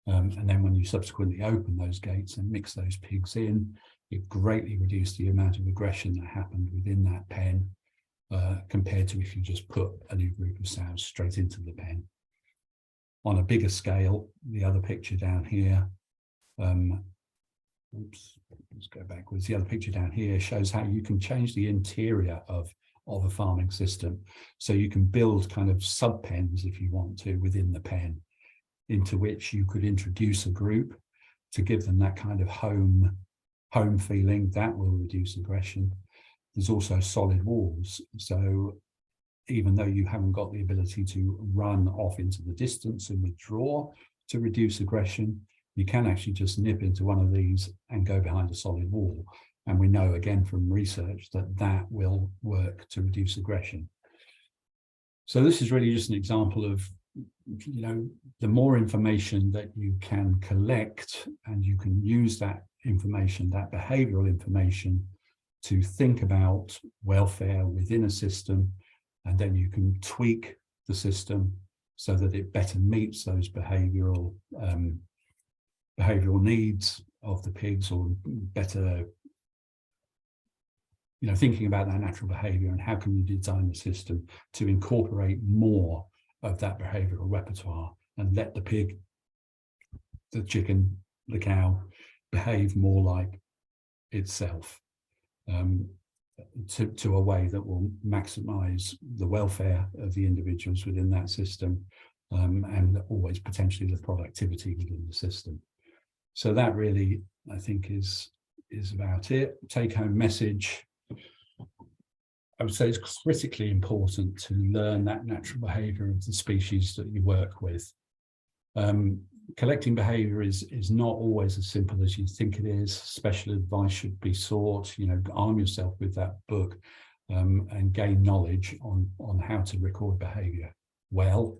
And then when you subsequently open those gates and mix those pigs in, it greatly reduced the amount of aggression that happened within that pen compared to if you just put a new group of sows straight into the pen. On a bigger scale, the other picture down here, let's go backwards. The other picture down here shows how you can change the interior of a farming system. So you can build kind of sub pens, if you want to, within the pen, into which you could introduce a group to give them that kind of home feeling. That will reduce aggression. There's also solid walls. So even though you haven't got the ability to run off into the distance and withdraw to reduce aggression, you can actually just nip into one of these and go behind a solid wall. And we know, again, from research that will work to reduce aggression. So this is really just an example of, the more information that you can collect, and you can use that information, that behavioral information, to think about welfare within a system, and then you can tweak the system so that it better meets those behavioral needs of the pigs, or better, thinking about that natural behavior and how can you design the system to incorporate more of that behavioral repertoire and let the pig, the chicken, the cow behave more like itself, to a way that will maximize the welfare of the individuals within that system, and always potentially the productivity within the system. So that really, I think, is about it. Take-home message. I would say it's critically important to learn that natural behavior of the species that you work with. Collecting behavior is not always as simple as you think it is. Special advice should be sought. Arm yourself with that book and gain knowledge on how to record behavior well.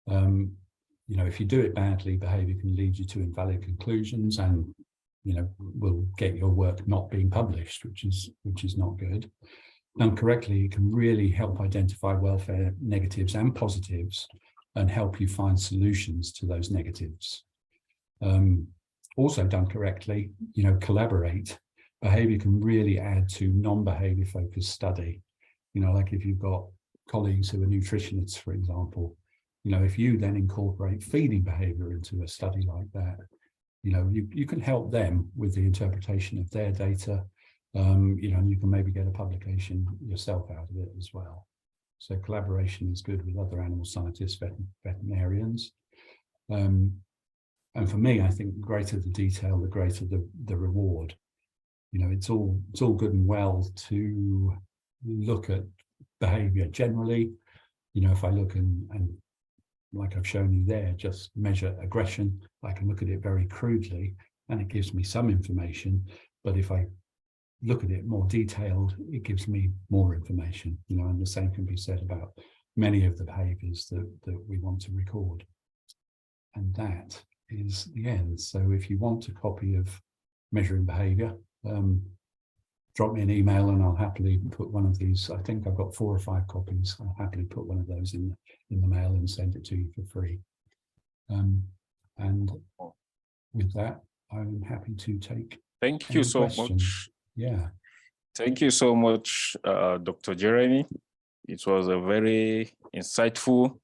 If you do it badly, behavior can lead you to invalid conclusions and will get your work not being published, which is not good. Done correctly, it can really help identify welfare negatives and positives and help you find solutions to those negatives. Also done correctly, collaborate. Behavior can really add to non-behavior focused study. Like if you've got colleagues who are nutritionists, for example, if you then incorporate feeding behavior into a study like that, you can help them with the interpretation of their data. And you can maybe get a publication yourself out of it as well. So collaboration is good with other animal scientists, veterinarians. And for me, I think the greater the detail, the greater the reward. It's all good and well to look at behavior generally. If I look and like I've shown you there, just measure aggression, I can look at it very crudely and it gives me some information. But if I look at it more detailed, it gives me more information, and the same can be said about many of the behaviors that we want to record. And that is the end. So if you want a copy of Measuring Behavior, drop me an email and I'll happily put one of these. I think I've got 4 or 5 copies. I'll happily put one of those in the mail and send it to you for free. And with that, I'm happy to take Thank you so much. Yeah. Thank you so much, Dr. Jeremy. It was a very insightful.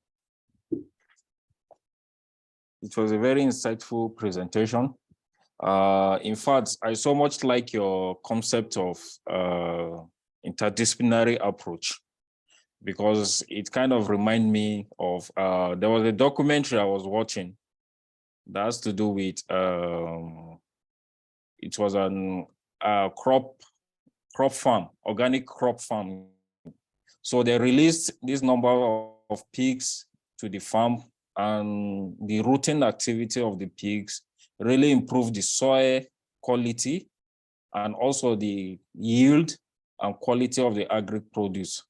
It was a very insightful presentation. In fact, I so much like your concept of interdisciplinary approach, because it kind of reminds me of, there was a documentary I was watching that has to do with, it was an crop farm, organic crop farm. So they released this number of pigs to the farm, and the rooting activity of the pigs really improved the soil quality and also the yield and quality of the agri produce.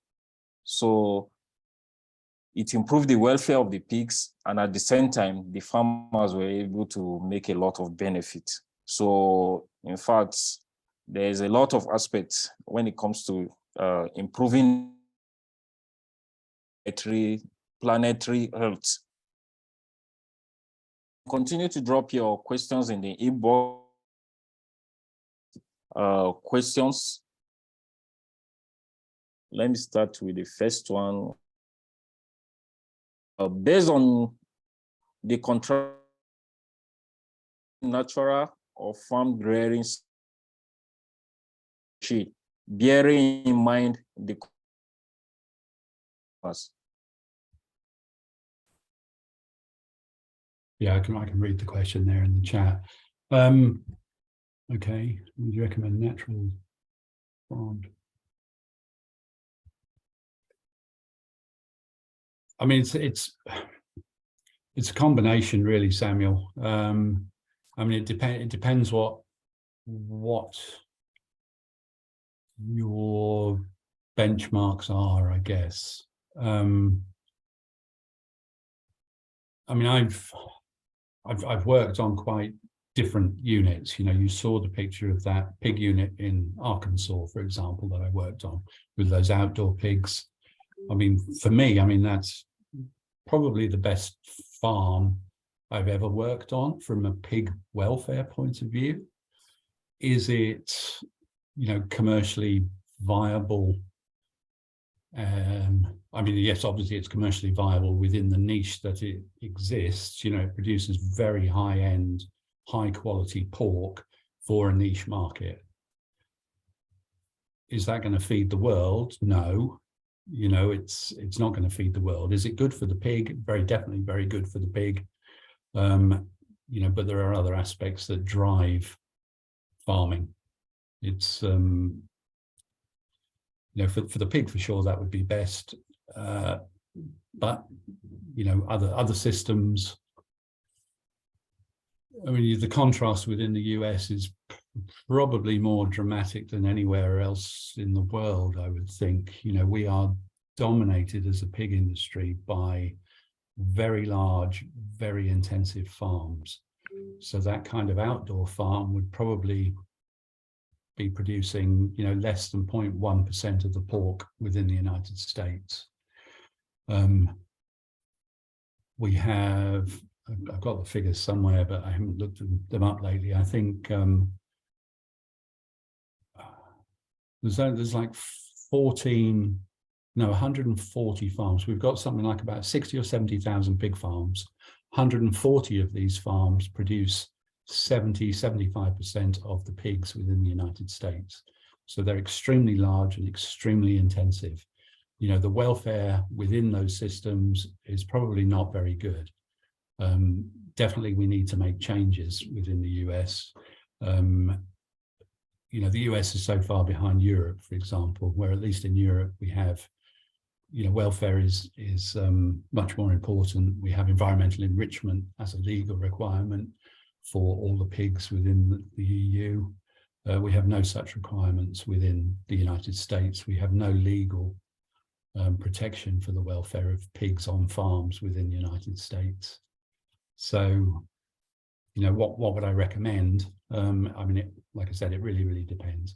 So it improved the welfare of the pigs, and at the same time, the farmers were able to make a lot of benefit. So in fact, there's a lot of aspects when it comes to improving planetary health. Continue to drop your questions in the inbox. Questions. Let me start with the first one. Based on the contract, natural or farm rearing, bearing in mind the cost. Yeah, I can read the question there in the chat. Okay, would you recommend natural farmed? I mean, it's a combination, really, Samuel. I mean, it depends what your benchmarks are, I guess. I mean, I've worked on quite different units. You saw the picture of that pig unit in Arkansas, for example, that I worked on with those outdoor pigs. I mean, for me, I mean, that's probably the best farm I've ever worked on from a pig welfare point of view. Is it, commercially viable? I mean, yes, obviously it's commercially viable within the niche that it exists. It produces very high-end, high-quality pork for a niche market. Is that going to feed the world? No. It's not going to feed the world. Is it good for the pig? Very definitely very good for the pig. But there are other aspects that drive farming. It's for the pig, for sure, that would be best. But other systems. I mean, the contrast within the US is probably more dramatic than anywhere else in the world, I would think. We are dominated as a pig industry by very large, very intensive farms. So that kind of outdoor farm would probably be producing, less than 0.1% of the pork within the United States. We have, I've got the figures somewhere, but I haven't looked them up lately. I think there's like 140 farms. We've got something like about 60 or 70,000 pig farms. 140 of these farms produce 75% of the pigs within the United States. So they're extremely large and extremely intensive. You know, the welfare within those systems is probably not very good. Definitely we need to make changes within the US. You know, the US is so far behind Europe, for example, where at least in Europe we have, you know, welfare is much more important. We have environmental enrichment as a legal requirement for all the pigs within the EU. We have no such requirements within the United States. We have no legal protection for the welfare of pigs on farms within the United States. So, you know, what would I recommend? I mean, like I said, it really, really depends.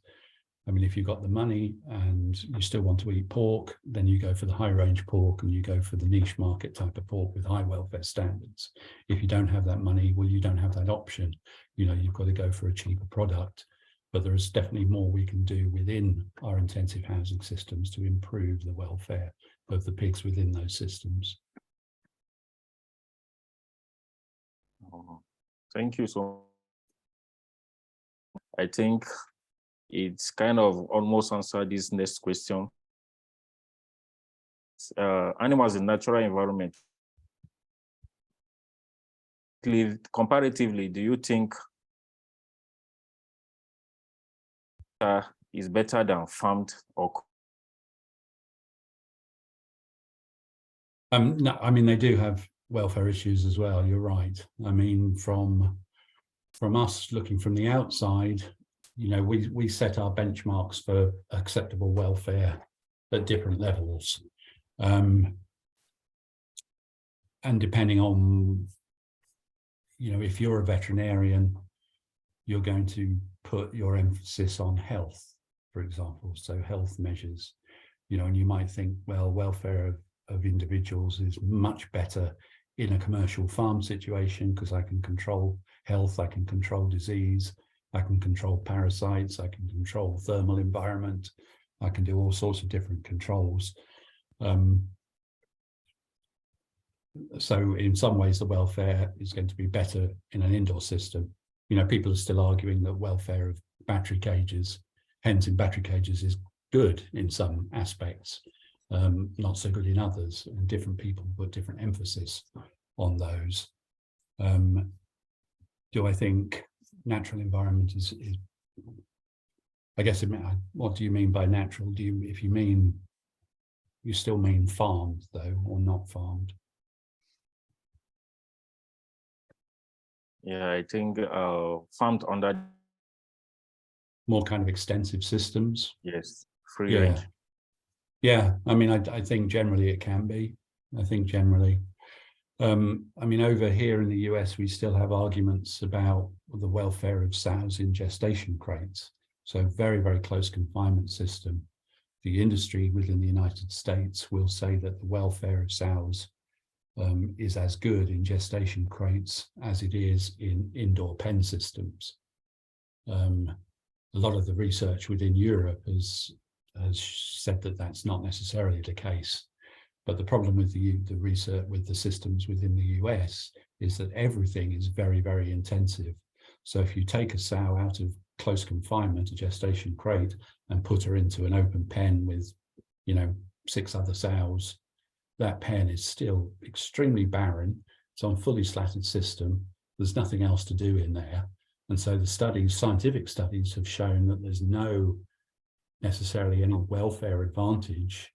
I mean, if you've got the money and you still want to eat pork, then you go for the high range pork and you go for the niche market type of pork with high welfare standards. If you don't have that money, well, you don't have that option. You know, you've got to go for a cheaper product. But there is definitely more we can do within our intensive housing systems to improve the welfare of the pigs within those systems. Thank you so much. I think it's kind of almost answered this next question. Animals in natural environment. Comparatively, do you think is better than farmed or? No, I mean, they do have welfare issues as well. You're right. I mean, from us looking from the outside, you know, we set our benchmarks for acceptable welfare at different levels. And depending on, you know, if you're a veterinarian, you're going to put your emphasis on health, for example, so health measures, you know, and you might think, well, welfare of individuals is much better in a commercial farm situation because I can control health, I can control disease, I can control parasites, I can control thermal environment, I can do all sorts of different controls. So in some ways, the welfare is going to be better in an indoor system. You know, people are still arguing that welfare of battery cages, hens in battery cages, is good in some aspects, not so good in others, and different people put different emphasis on those. Do I think natural environment is I guess, what do you mean by natural? If you still mean farmed though, or not farmed? Yeah, I think farmed under More kind of extensive systems. Yes, free range. Yeah, I mean, I think generally it can be. I think generally. I mean, over here in the US, we still have arguments about the welfare of sows in gestation crates. So very, very close confinement system. The industry within the United States will say that the welfare of sows is as good in gestation crates as it is in indoor pen systems. A lot of the research within Europe has said that that's not necessarily the case. But the problem with the research with the systems within the US is that everything is very, very intensive. So if you take a sow out of close confinement, a gestation crate, and put her into an open pen with, you know, 6 other sows, that pen is still extremely barren. It's on a fully slatted system. There's nothing else to do in there. And so the scientific studies have shown that there's no necessarily any welfare advantage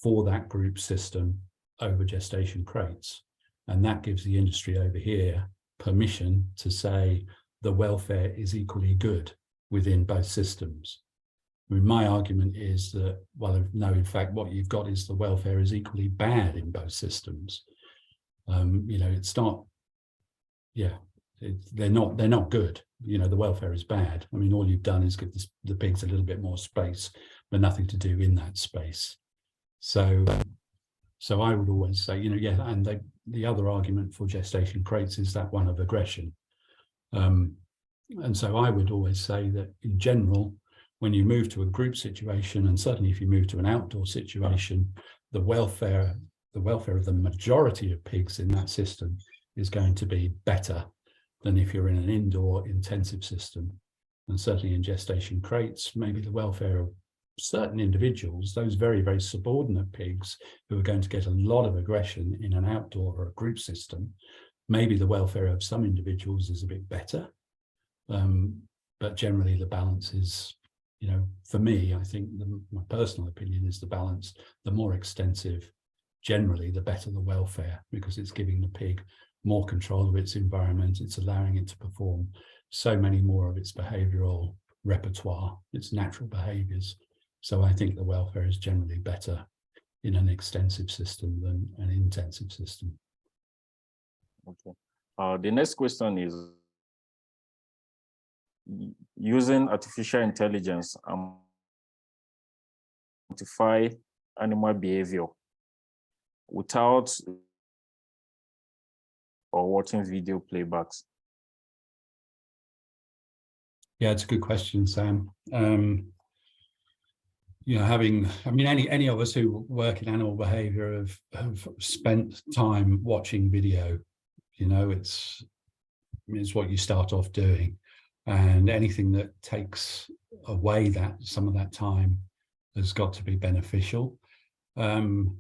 for that group system over gestation crates. And that gives the industry over here permission to say the welfare is equally good within both systems. I mean, my argument is that, well, no, in fact, what you've got is the welfare is equally bad in both systems. You know, it's not, yeah, they're not good. You know, the welfare is bad. I mean, all you've done is give the pigs a little bit more space, but nothing to do in that space. So I would always say, you know, yeah, and the other argument for gestation crates is that one of aggression. And so I would always say that in general, when you move to a group situation, and certainly if you move to an outdoor situation, the welfare of the majority of pigs in that system is going to be better than if you're in an indoor intensive system. and certainly in gestation crates, maybe the welfare of certain individuals, those very, very subordinate pigs who are going to get a lot of aggression in an outdoor or a group system, maybe the welfare of some individuals is a bit better. But generally the balance is, for me, I think my personal opinion is the balance, the more extensive, generally, the better the welfare, because it's giving the pig more control of its environment. It's allowing it to perform so many more of its behavioral repertoire, its natural behaviors. So I think the welfare is generally better in an extensive system than an intensive system. Okay. The next question is, using artificial intelligence identify animal behavior without or watching video playbacks? Yeah, it's a good question, Sam. Any of us who work in animal behavior have spent time watching video. It's what you start off doing, and anything that takes away some of that time has got to be beneficial. And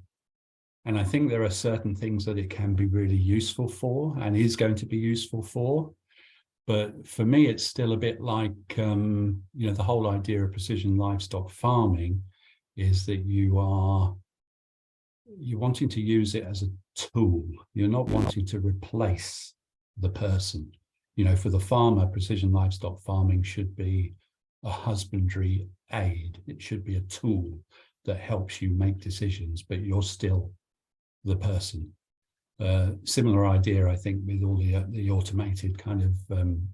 I think there are certain things that it can be really useful for and is going to be useful for. But for me, it's still a bit like, the whole idea of precision livestock farming is that you're wanting to use it as a tool. You're not wanting to replace the person. For the farmer, precision livestock farming should be a husbandry aid. It should be a tool that helps you make decisions, but you're still the person. Similar idea, I think, with all the automated kind of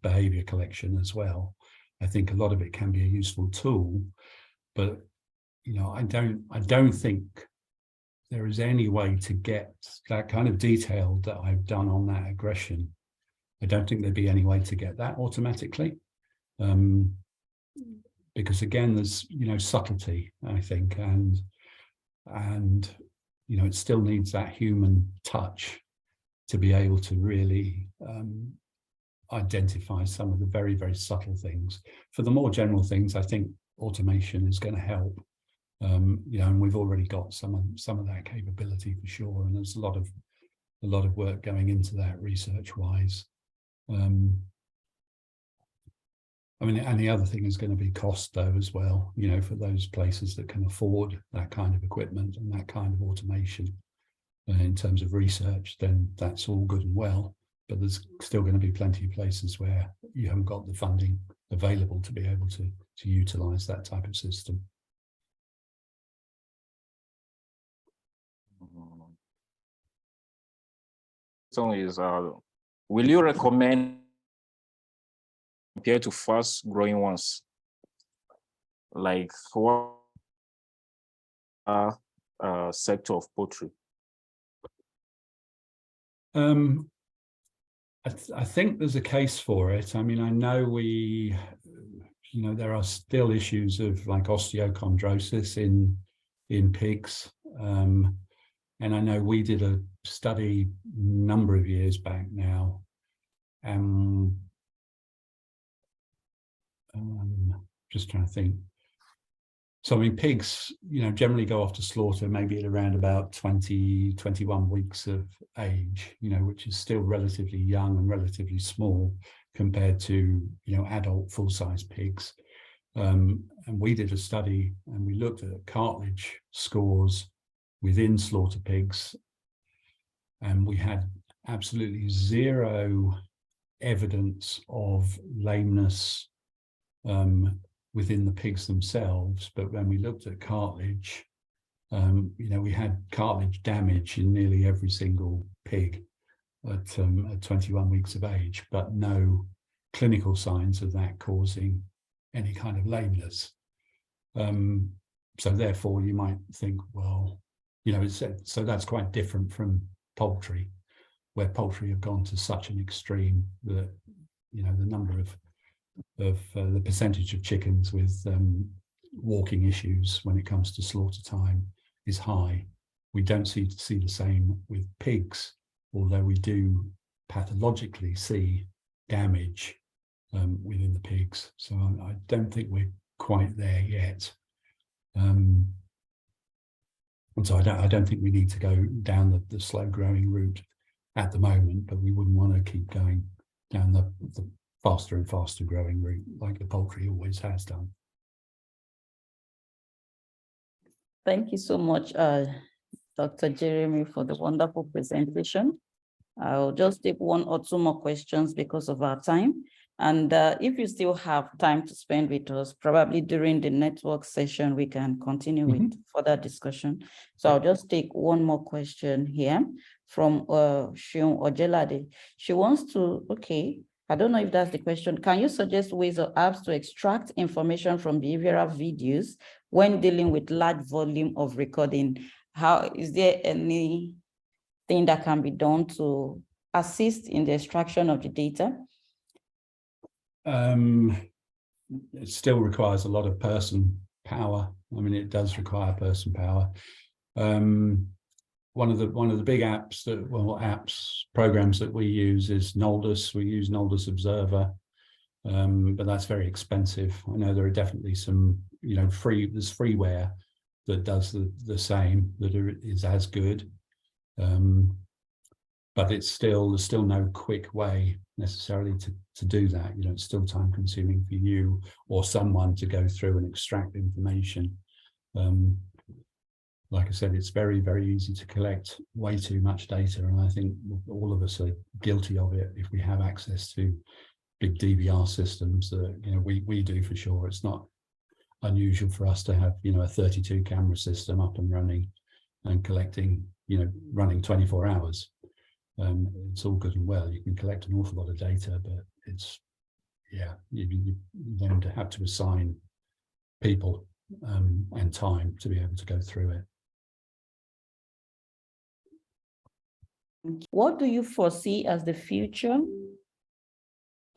behavior collection as well. I think a lot of it can be a useful tool, but I don't think there is any way to get that kind of detail that I've done on that aggression. I don't think there'd be any way to get that automatically, because again, there's subtlety, I think, and it still needs that human touch to be able to really identify some of the very, very subtle things. For the more general things, I think automation is going to help. And we've already got some of that capability for sure, and there's a lot of work going into that research-wise. And the other thing is going to be cost, though, as well. For those places that can afford that kind of equipment and that kind of automation, in terms of research, then that's all good and well. But there's still going to be plenty of places where you haven't got the funding available to be able to utilize that type of system. So will you recommend compared to fast growing ones, like what sector of poultry? I think there's a case for it. I know there are still issues of like osteochondrosis in pigs. And I know we did a study a number of years back now. Just trying to think. So pigs, generally go off to slaughter maybe at around about 21 weeks of age, which is still relatively young and relatively small compared to, adult full-size pigs. And we did a study and we looked at cartilage scores within slaughter pigs, and we had absolutely zero evidence of lameness within the pigs themselves. But when we looked at cartilage, we had cartilage damage in nearly every single pig at 21 weeks of age, but no clinical signs of that causing any kind of lameness. So therefore you might think, well, so that's quite different from poultry, where poultry have gone to such an extreme that, the number of the percentage of chickens with walking issues when it comes to slaughter time is high. We don't see the same with pigs, although we do pathologically see damage within the pigs. So I don't think we're quite there yet. And so I don't think we need to go down the slow growing route at the moment, but we wouldn't want to keep going down the faster and faster growing route like the poultry always has done. Thank you so much, Dr. Jeremy, for the wonderful presentation. I'll just take one or two more questions because of our time. And if you still have time to spend with us, probably during the network session, we can continue with further discussion. So I'll just take one more question here from Shion Ojelade. She wants to, okay, I don't know if that's the question. Can you suggest ways or apps to extract information from behavioral videos when dealing with large volume of recording? How is there anything that can be done to assist in the extraction of the data? It still requires a lot of person power. I mean, it does require person power. One of the big apps programs that we use is Noldus. We use Noldus Observer, but that's very expensive. I know there are definitely some, there's freeware that does the same, that is as good. But there's still no quick way necessarily to do that. It's still time consuming for you or someone to go through and extract information. Like I said, it's very, very easy to collect way too much data. And I think all of us are guilty of it if we have access to big DVR systems that, we do for sure. It's not unusual for us to have, a 32 camera system up and running and collecting, running 24 hours. It's all good and well. You can collect an awful lot of data, but it's, you then have to assign people and time to be able to go through it. What do you foresee as the future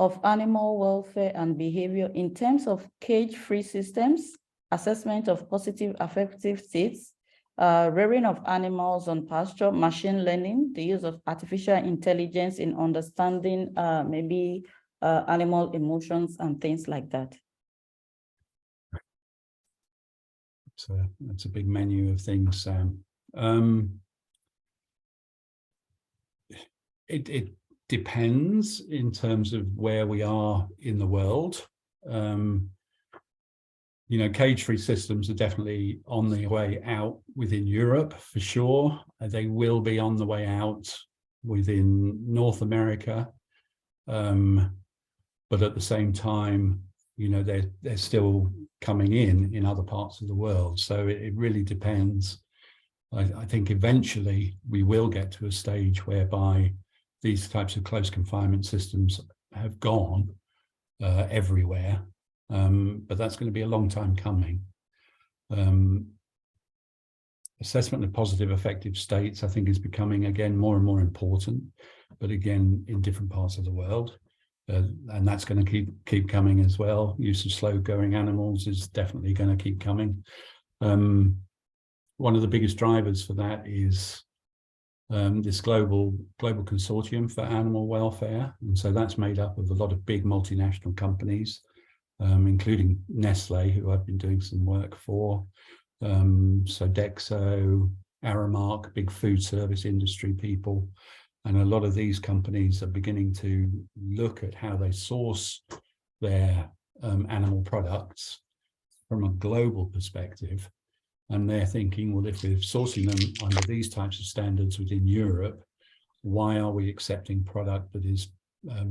of animal welfare and behavior in terms of cage-free systems, assessment of positive affective states, rearing of animals on pasture, machine learning, the use of artificial intelligence in understanding maybe animal emotions and things like that? So that's a big menu of things, Sam. It depends in terms of where we are in the world. Cage-free systems are definitely on the way out within Europe for sure. They will be on the way out within North America. But at the same time, they're still coming in other parts of the world. So it really depends. I think eventually we will get to a stage whereby these types of close confinement systems have gone everywhere. But that's going to be a long time coming. Assessment of positive affective states, I think, is becoming, again, more and more important, but again, in different parts of the world. And that's going to keep coming as well. Use of slow-going animals is definitely going to keep coming. One of the biggest drivers for that is this global consortium for animal welfare. And so that's made up of a lot of big multinational companies, including Nestle, who I've been doing some work for. Sodexo, Aramark, big food service industry people. And a lot of these companies are beginning to look at how they source their animal products from a global perspective. And they're thinking, well, if we're sourcing them under these types of standards within Europe, why are we accepting product that is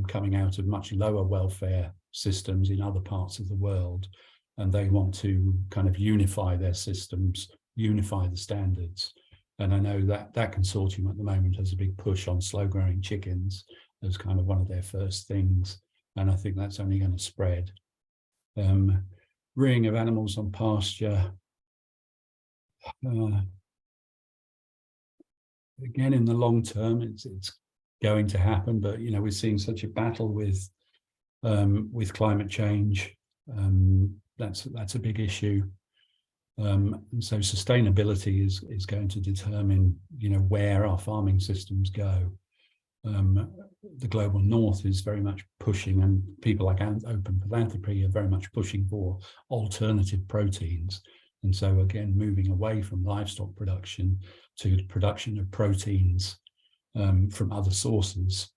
coming out of much lower welfare systems in other parts of the world? And they want to kind of unify their systems, unify the standards. And I know that that consortium at the moment has a big push on slow growing chickens as kind of one of their first things. And I think that's only going to spread. Rearing of animals on pasture. Again, in the long term, it's going to happen, but we're seeing such a battle with climate change. That's a big issue. And so sustainability is going to determine where our farming systems go. The global north is very much pushing, and people like Open Philanthropy are very much pushing for alternative proteins. And so again, moving away from livestock production to the production of proteins from other sources.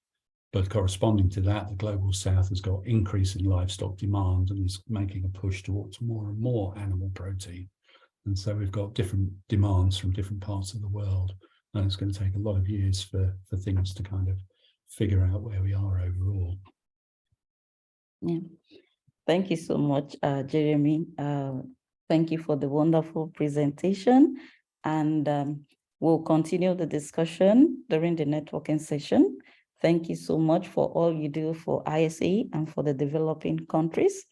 But corresponding to that, the global south has got increasing livestock demand and is making a push towards more and more animal protein. And so we've got different demands from different parts of the world. And it's going to take a lot of years for things to kind of figure out where we are overall. Yeah. Thank you so much, Jeremy. Thank you for the wonderful presentation. And we'll continue the discussion during the networking session. Thank you so much for all you do for ISA and for the developing countries.